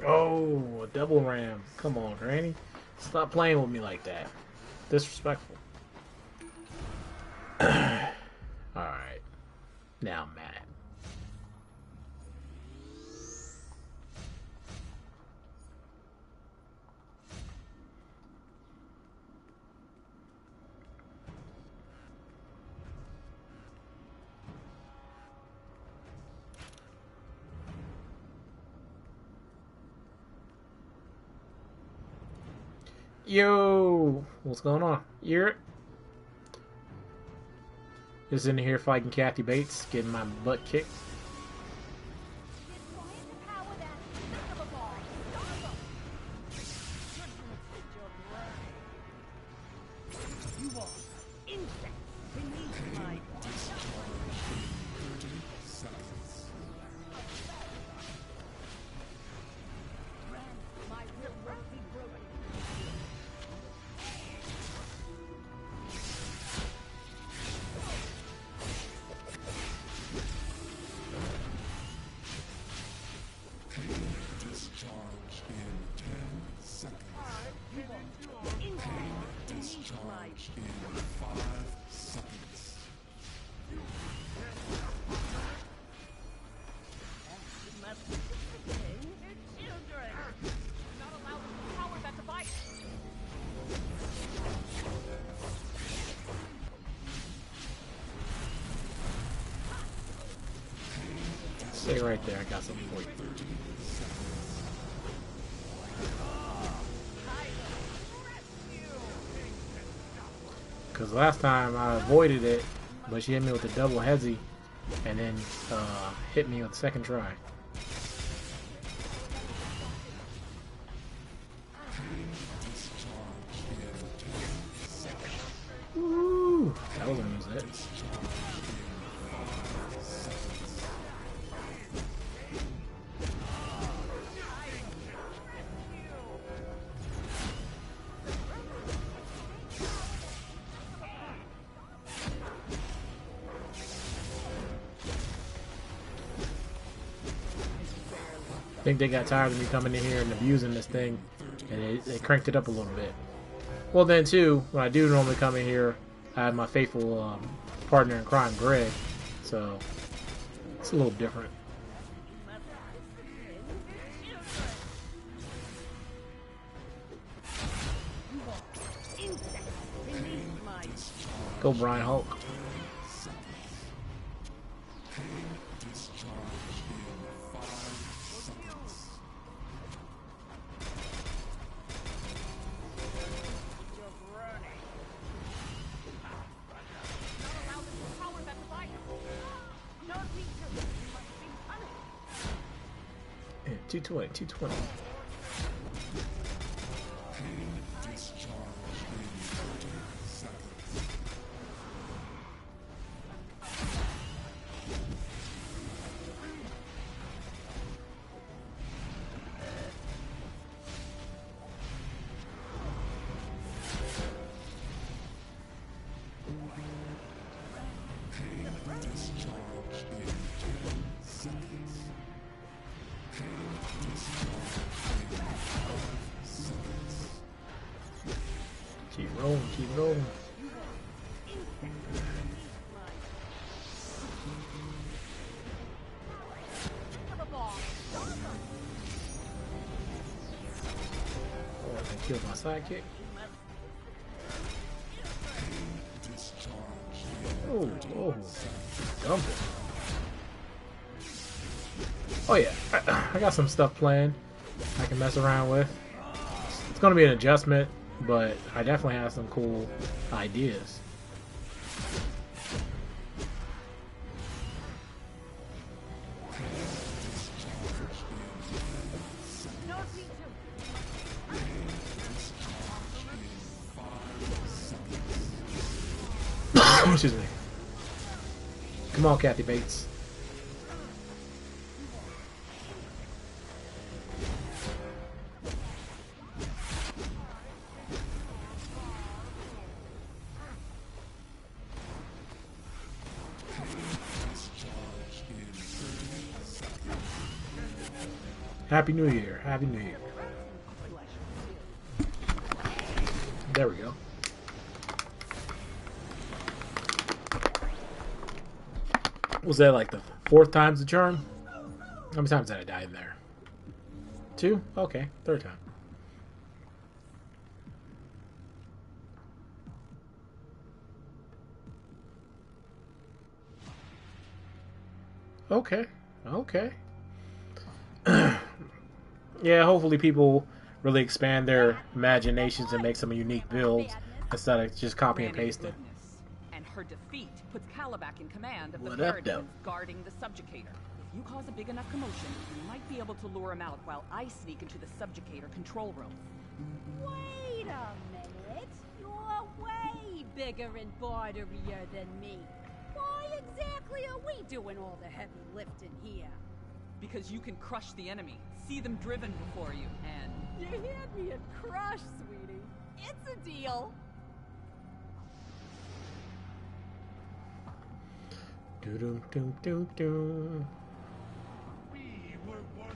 Oh, a double ram. Come on, Granny. Stop playing with me like that. Disrespectful. Alright. Now I'm mad. Yo, what's going on? You're just in here fighting Kathy Bates, getting my butt kicked. Stay right there, I got something for you. Because last time I avoided it, but she hit me with a double headsy, and then hit me with the second try. Woo! That was almost it. think they got tired of me coming in here and abusing this thing, and they cranked it up a little bit. Well, then too, when I do normally come in here, I have my faithful partner in crime, Greg, so it's a little different. Go, Brian Hulk. Yeah, 220, 220. Keep rolling, keep rolling. Oh, I killed my sidekick. Oh, oh, dump it. Oh yeah, I got some stuff planned I can mess around with. It's gonna be an adjustment, but I definitely have some cool ideas. Excuse me. Come on, Kathy Bates. Happy New Year. Happy New Year. There we go. Was that like the 4th time's the charm? How many times did I die in there? 2? Okay, 3rd time. Okay, okay. Yeah, hopefully people really expand their imaginations and make some unique builds instead of just copy and pasting. And her defeat puts Calabac in command of the What up, Parademons guarding the Subjugator. If you cause a big enough commotion, you might be able to lure him out while I sneak into the Subjugator control room. Wait a minute. You're way bigger and borderier than me. Why exactly are we doing all the heavy lifting here? Because you can crush the enemy, see them driven before you, and... You had me at crush, sweetie. It's a deal. Do do do do. We were once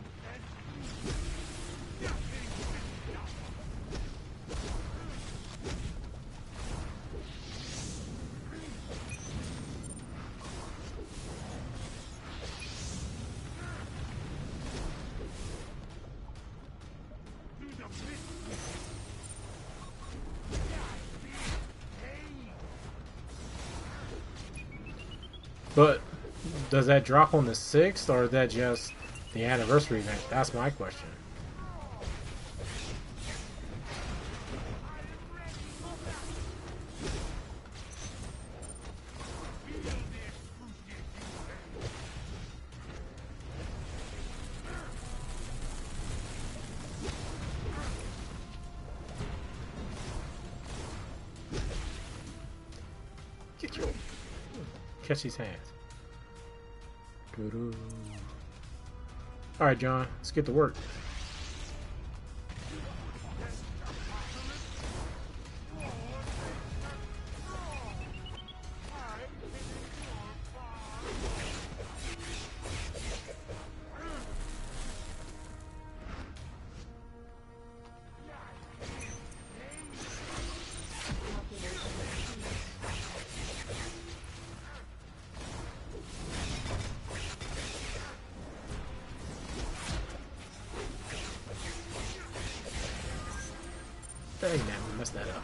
But does that drop on the 6th, or is that just the anniversary event? That's my question. Get your... Catch these hands. Alright, John, let's get to work. messed that up.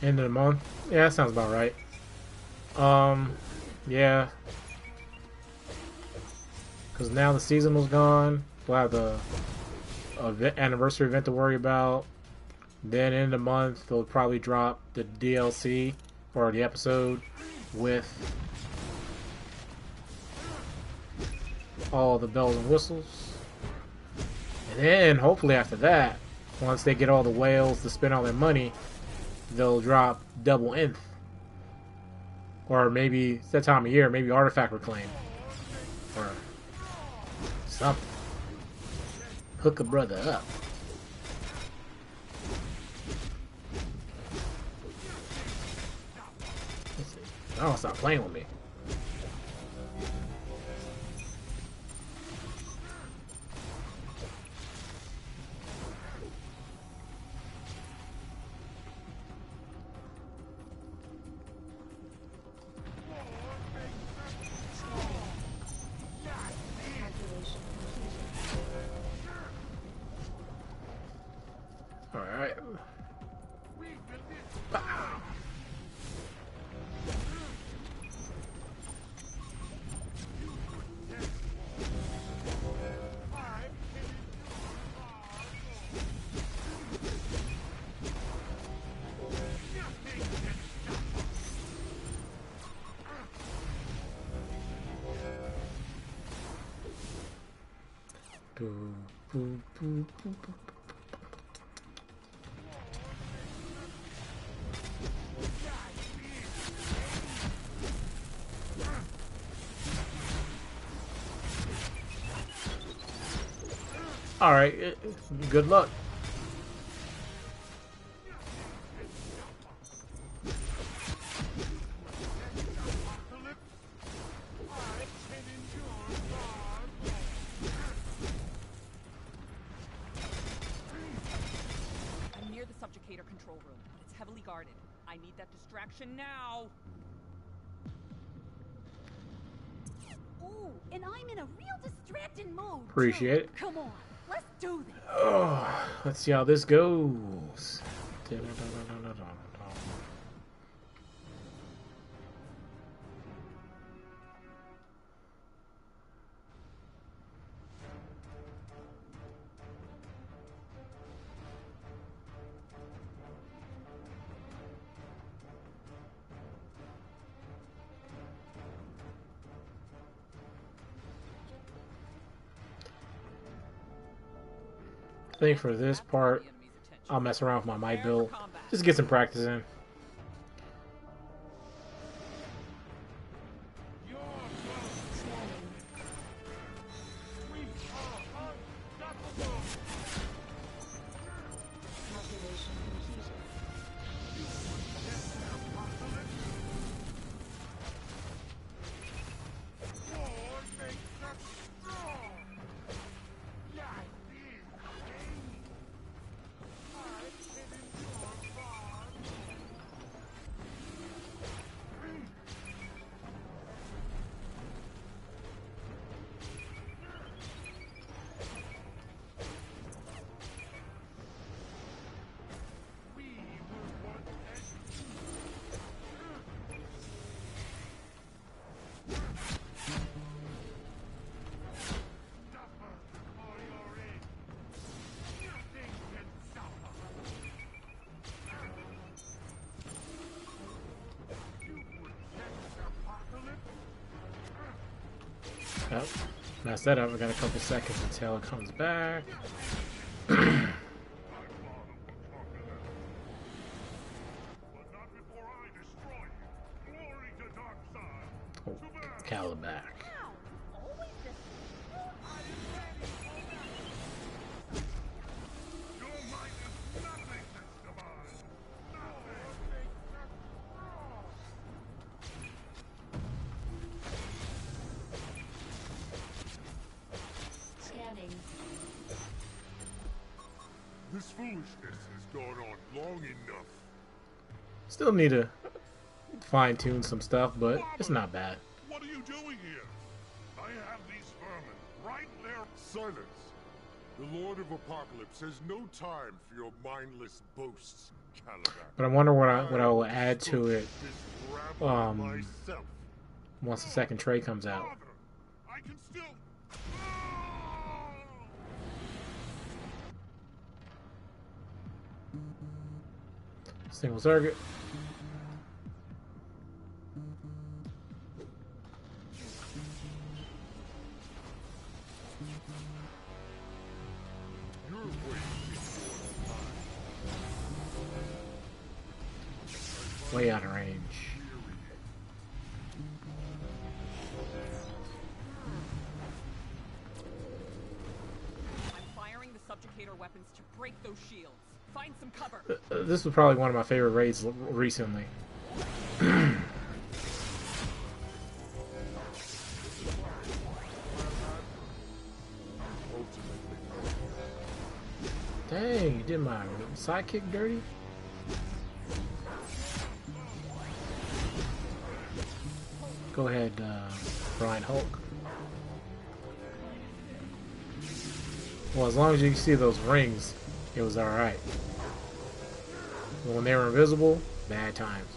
End of the month? Yeah, that sounds about right. Yeah. Because now the season was gone. We'll have the anniversary event to worry about. Then in the month, they'll probably drop the DLC or the episode with all the bells and whistles. And then, hopefully after that, once they get all the whales to spend all their money, they'll drop double Nth. Or maybe, it's that time of year, maybe Artifact Reclaim. Or something. Hook a brother up. Let's see. Oh, stop playing with me. Alright. Boom, boom, boom, boom, boom. Alright, good luck. I'm near the subjugator control room. It's heavily guarded. I need that distraction now. Ooh, and I'm in a real distracted mood. Appreciate it. Come on, let's do this. Oh, let's see how this goes. I think for this part, I'll mess around with my might build. Just get some practice in. Oh, mess that up. We got a couple seconds until it comes back. Oh, Cal back. This foolishness has gone on long enough. Still need to fine-tune some stuff, but it's not bad. What are you doing here? I have these vermin right there. Silence. The Lord of Apocalypse has no time for your mindless boasts, Caliban. But I wonder what I will add to it once the second tray comes out. I can still... Single circuit. Way out of range. I'm firing the subjugator weapons to break those shields. Find some cover. This was probably one of my favorite raids recently. Dang, you did my sidekick dirty? Go ahead, Brian Hulk. Well, as long as you can see those rings, it was alright. When they were invisible, bad times.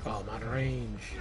Oh, I'm out of range.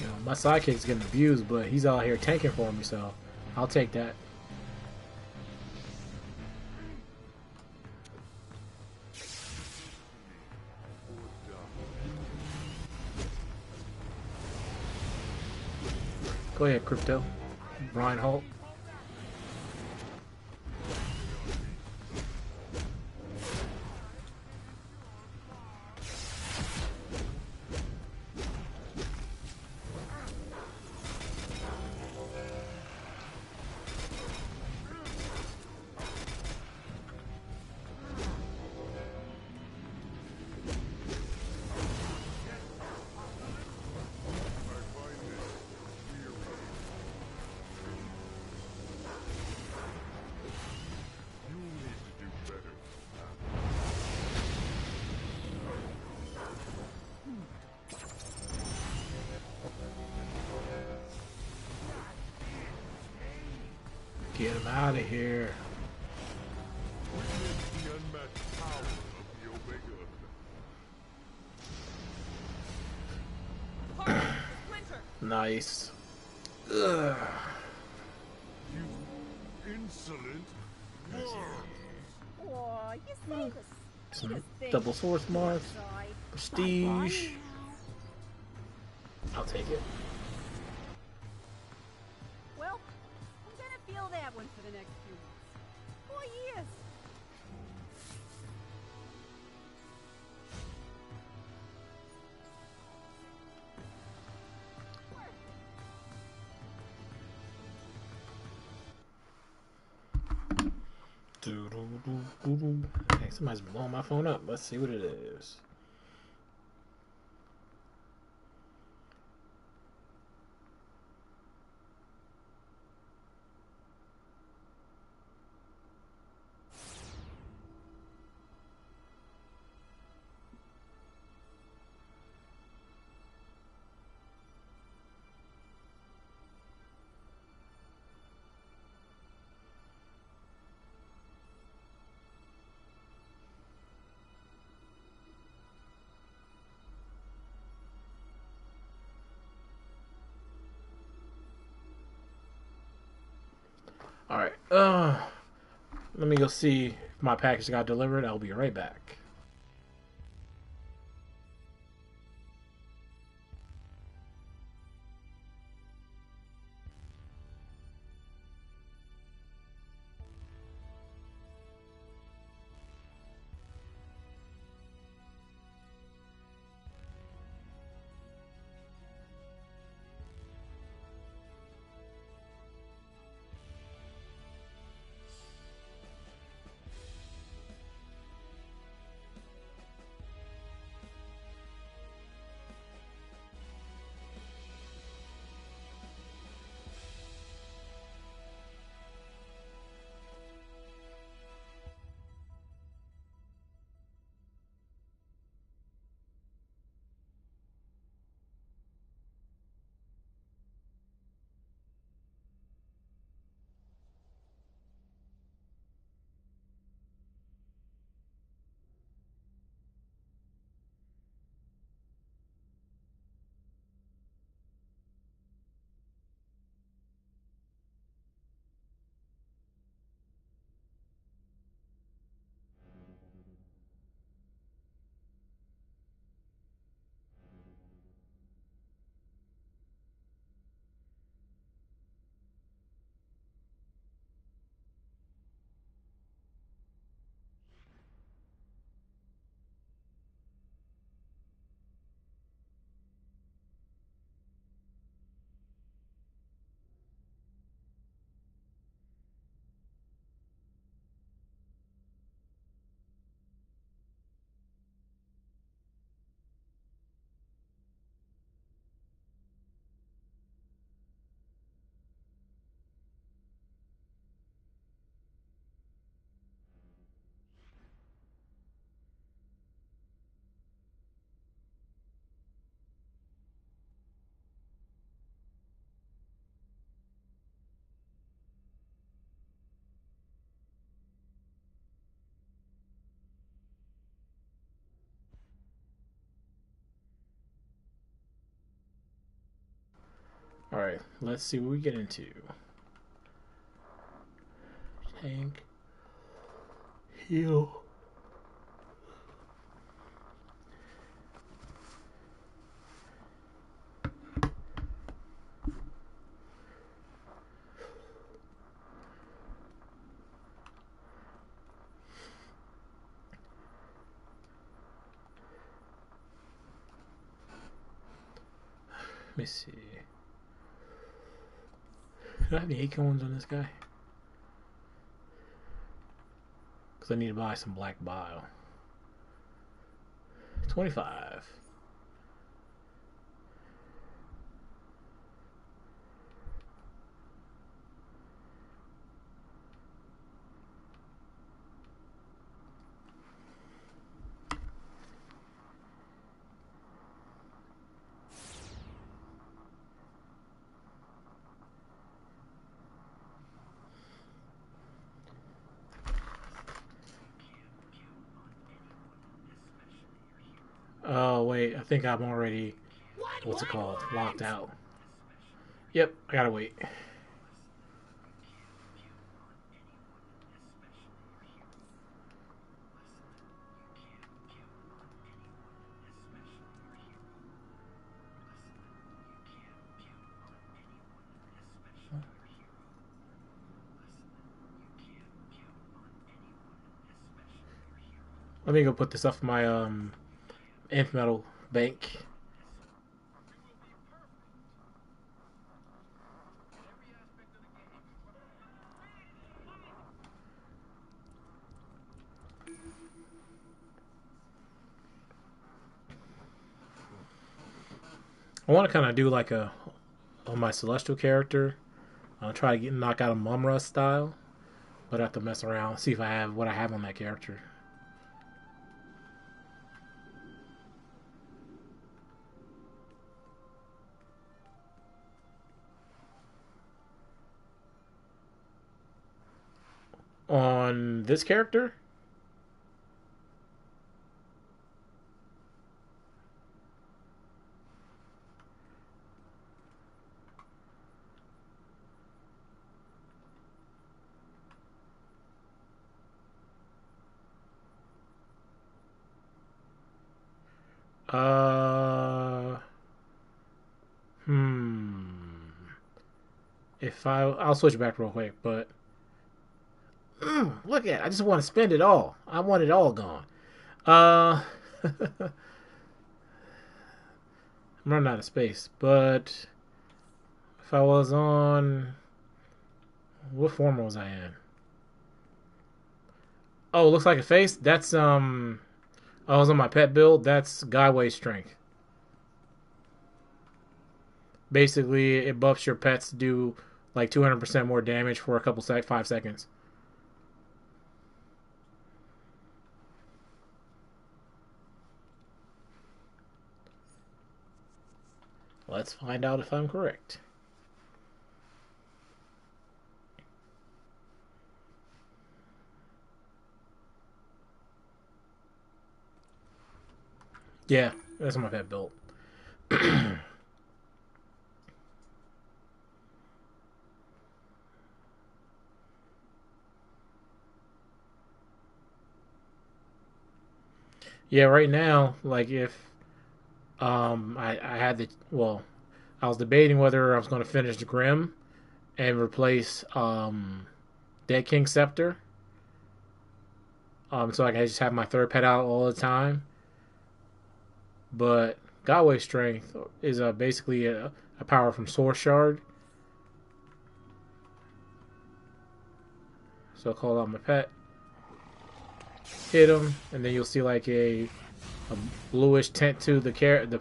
You know, my sidekick's getting abused, but he's out here tanking for me, so I'll take that. Go ahead, Crypto. Brian Holt. Get him out of here. Nice. Ugh. You insolent worms. Oh, you say the Some sweetest thing. double source marks. Prestige. I'll take it. Well, I'm gonna feel that one for the next few months. 4 years. Hey, somebody's blowing my phone up. Let's see what it is. Alright, let me go see if my package got delivered. I'll be right back. Alright, let's see what we get into. Tank. Heal. Let me see. Do I have any acorns on this guy? Because I need to buy some black bile. 25. Oh wait, I think I'm already, what's it called, locked out. Yep, I gotta wait. Let me go put this up in my nth metal bank. I want to kind of do like a on my celestial character. I'll try to knock out a Mumra style, but I have to mess around, see if I have what I have on that character. On this character? If I'll switch back real quick, but look at it. I just want to spend it all. I want it all gone. I'm running out of space, but if I was on, what form was I in? Oh, looks like a face. That's I was on my pet build. That's Godway strength. Basically, it buffs your pets to do like 200% more damage for a couple 5 seconds. Let's find out if I'm correct. Yeah, that's my pet build. Yeah, right now, like if I had the I was debating whether I was going to finish the Grim and replace Dead King Scepter. So I can just have my third pet out all the time. But Godway Strength is basically a power from Source Shard. So I'll call out my pet, hit him, and then you'll see like a bluish tint to the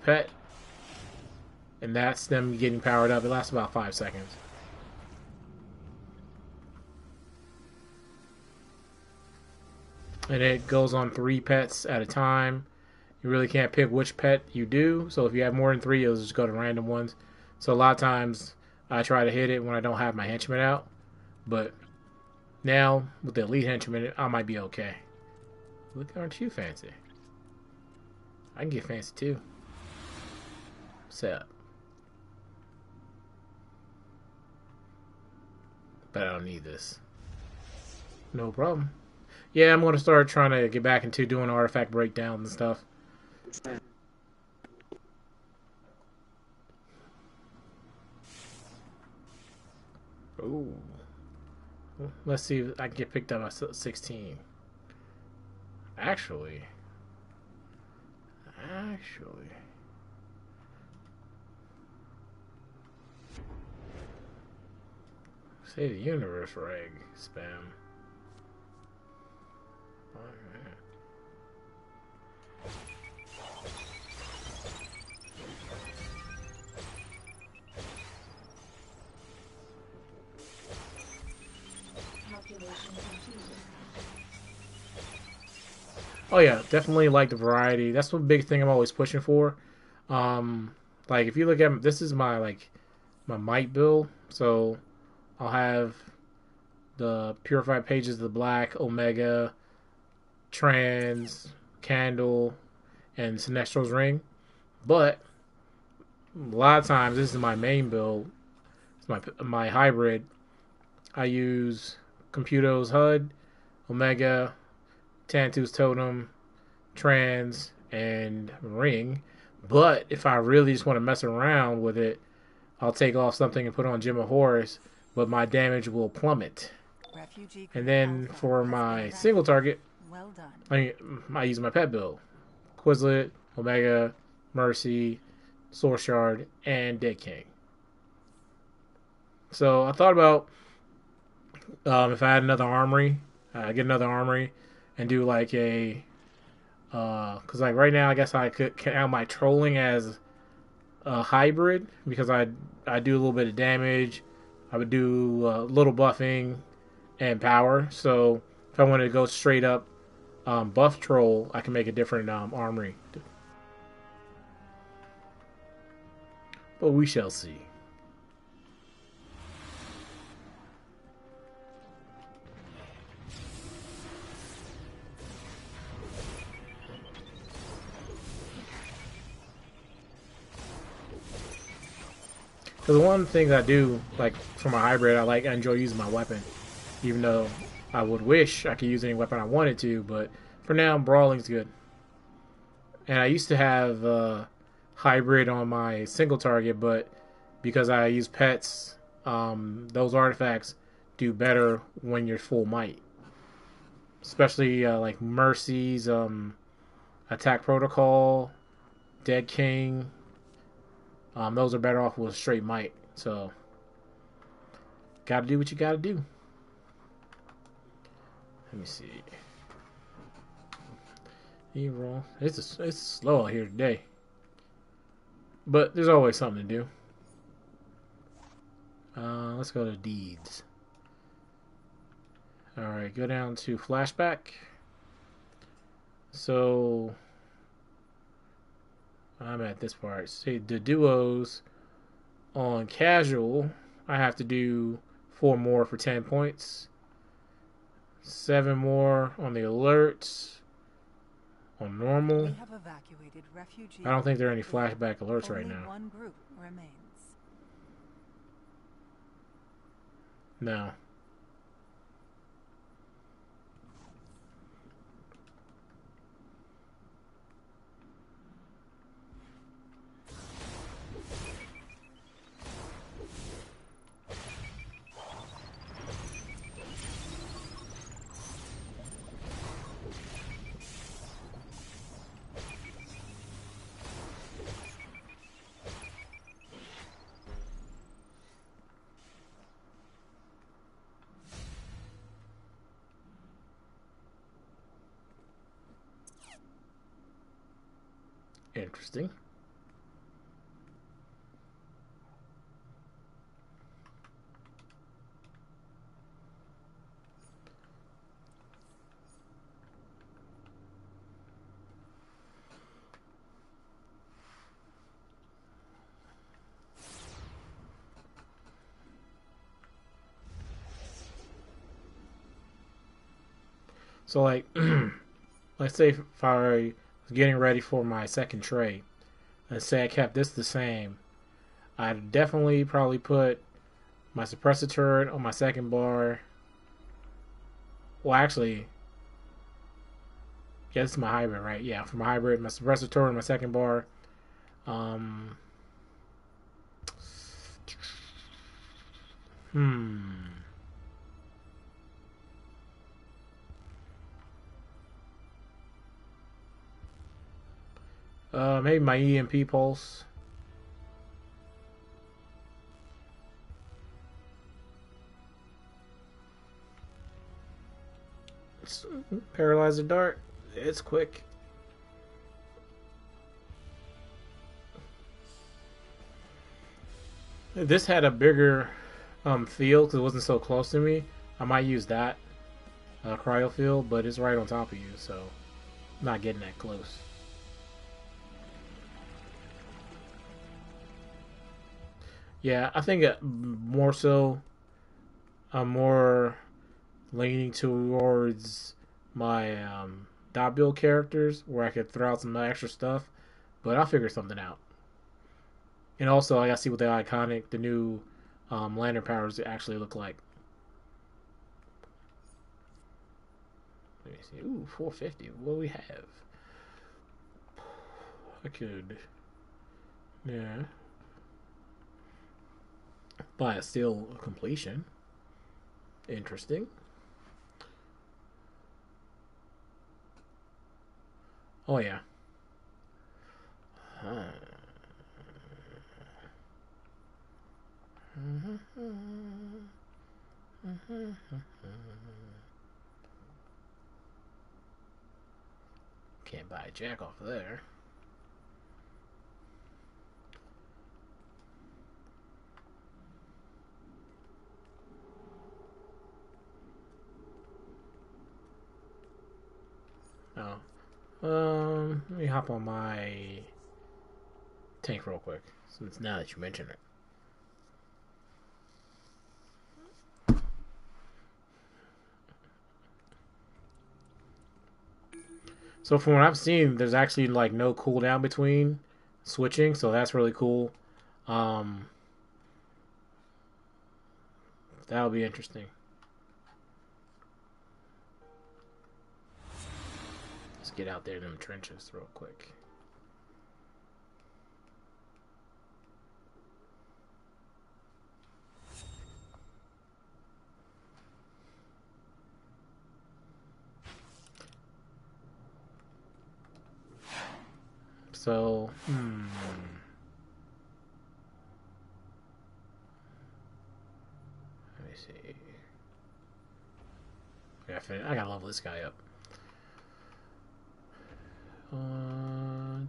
pet, and that's them getting powered up. It lasts about 5 seconds. And it goes on 3 pets at a time. You really can't pick which pet you do. So if you have more than 3, you'll just go to random ones. So a lot of times I try to hit it when I don't have my henchman out. But now with the elite henchman, I might be okay. Look, aren't you fancy? I can get fancy too. Set up. But I don't need this. No problem. Yeah, I'm going to start trying to get back into doing artifact breakdowns and stuff. Ooh. Let's see if I can get picked up at 16. Actually. Save the universe reg spam. Alright. Oh yeah, definitely like the variety. That's one big thing I'm always pushing for. Like if you look at this is my my might build, so I'll have the purified pages of the black, Omega, Trans, Candle, and Sinestro's Ring. But a lot of times this is my main build my hybrid, I use Computo's HUD, Omega, Tantu's Totem, Trans, and Ring. But if I really just want to mess around with it, I'll take off something and put on Gem of Horus, but my damage will plummet. And then for my single target, well done. I use my pet build. Quizlet, Omega, Mercy, Source Shard, and Dead King. So I thought about if I had another armory, get another armory, and do like a because like right now I guess I could count my trolling as a hybrid because I do a little bit of damage. I would do a little buffing and power. So if I wanted to go straight up buff troll, I can make a different armory. But we shall see. Because one thing I do, like for my hybrid, I enjoy using my weapon. Even though I would wish I could use any weapon I wanted to, but for now, brawling's good. And I used to have hybrid on my single target, but because I use pets, those artifacts do better when you're full might. Especially like Mercy's attack protocol, Dead King. Those are better off with straight might. So, gotta do what you gotta do. Let me see. It's slow out here today. But there's always something to do. Let's go to deeds. Alright, go down to flashback. So I'm at this part. See, the duos on casual, I have to do 4 more for 10 points. 7 more on the alerts. On normal. We have evacuated refugee. I don't think there are any flashback alerts Only right now. One group remains. No. Interesting. So like, let's say if I was getting ready for my second trade, let's say I kept this the same, I'd definitely probably put my suppressor turret on my second bar. Well, actually, yeah, this is my hybrid, right? Yeah, for my hybrid, my suppressor turret on my second bar. Maybe my EMP pulse. Paralyzer dart. It's quick. If this had a bigger field because it wasn't so close to me, I might use that cryo field, but it's right on top of you, so I'm not getting that close. Yeah, I think more so, I'm more leaning towards my dot build characters where I could throw out some extra stuff, but I'll figure something out. And also, I gotta see what the new lantern powers actually look like. Let me see. Ooh, 450. What do we have? I could. Yeah. Buy a steel completion. Interesting. Oh, yeah. Huh. Can't buy a jack off of there. Oh. Let me hop on my tank real quick, since now that you mention it. So from what I've seen, there's actually like no cooldown between switching, so that's really cool. That'll be interesting. Let's get out there in them trenches real quick. So, let me see. I gotta level this guy up.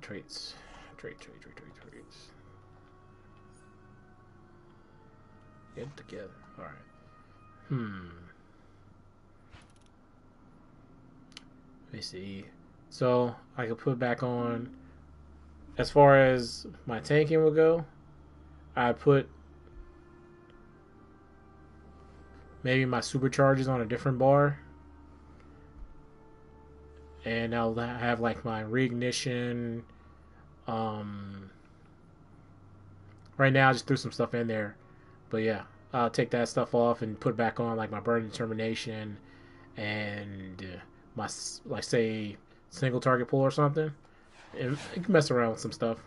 Traits. Traits. Get together. Alright. Let me see. So, I can put back on. As far as my tanking will go, I put maybe my supercharges on a different bar. And I'll have like my reignition. Right now I just threw some stuff in there. But yeah, I'll take that stuff off and put back on like my burning determination and my, like, say, single target pull or something. And you can mess around with some stuff.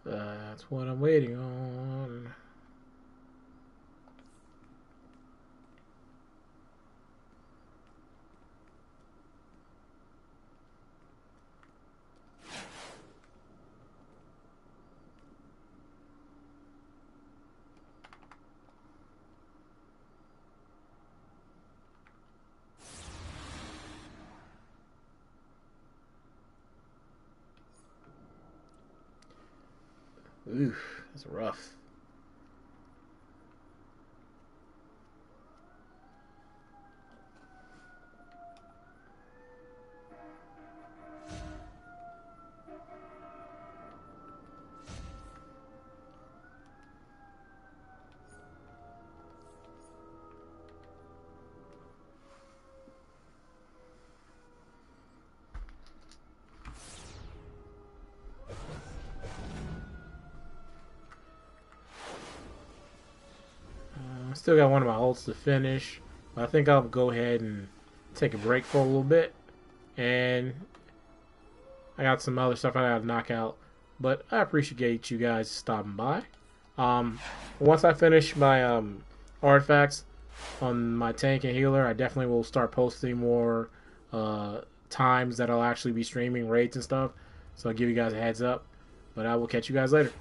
That's what I'm waiting on. Oof, that's rough. Still got one of my ults to finish. I think I'll go ahead and take a break for a little bit, and I got some other stuff I gotta knock out. But I appreciate you guys stopping by. Once I finish my artifacts on my tank and healer, I definitely will start posting more times that I'll actually be streaming raids and stuff. So I'll give you guys a heads up. But I will catch you guys later.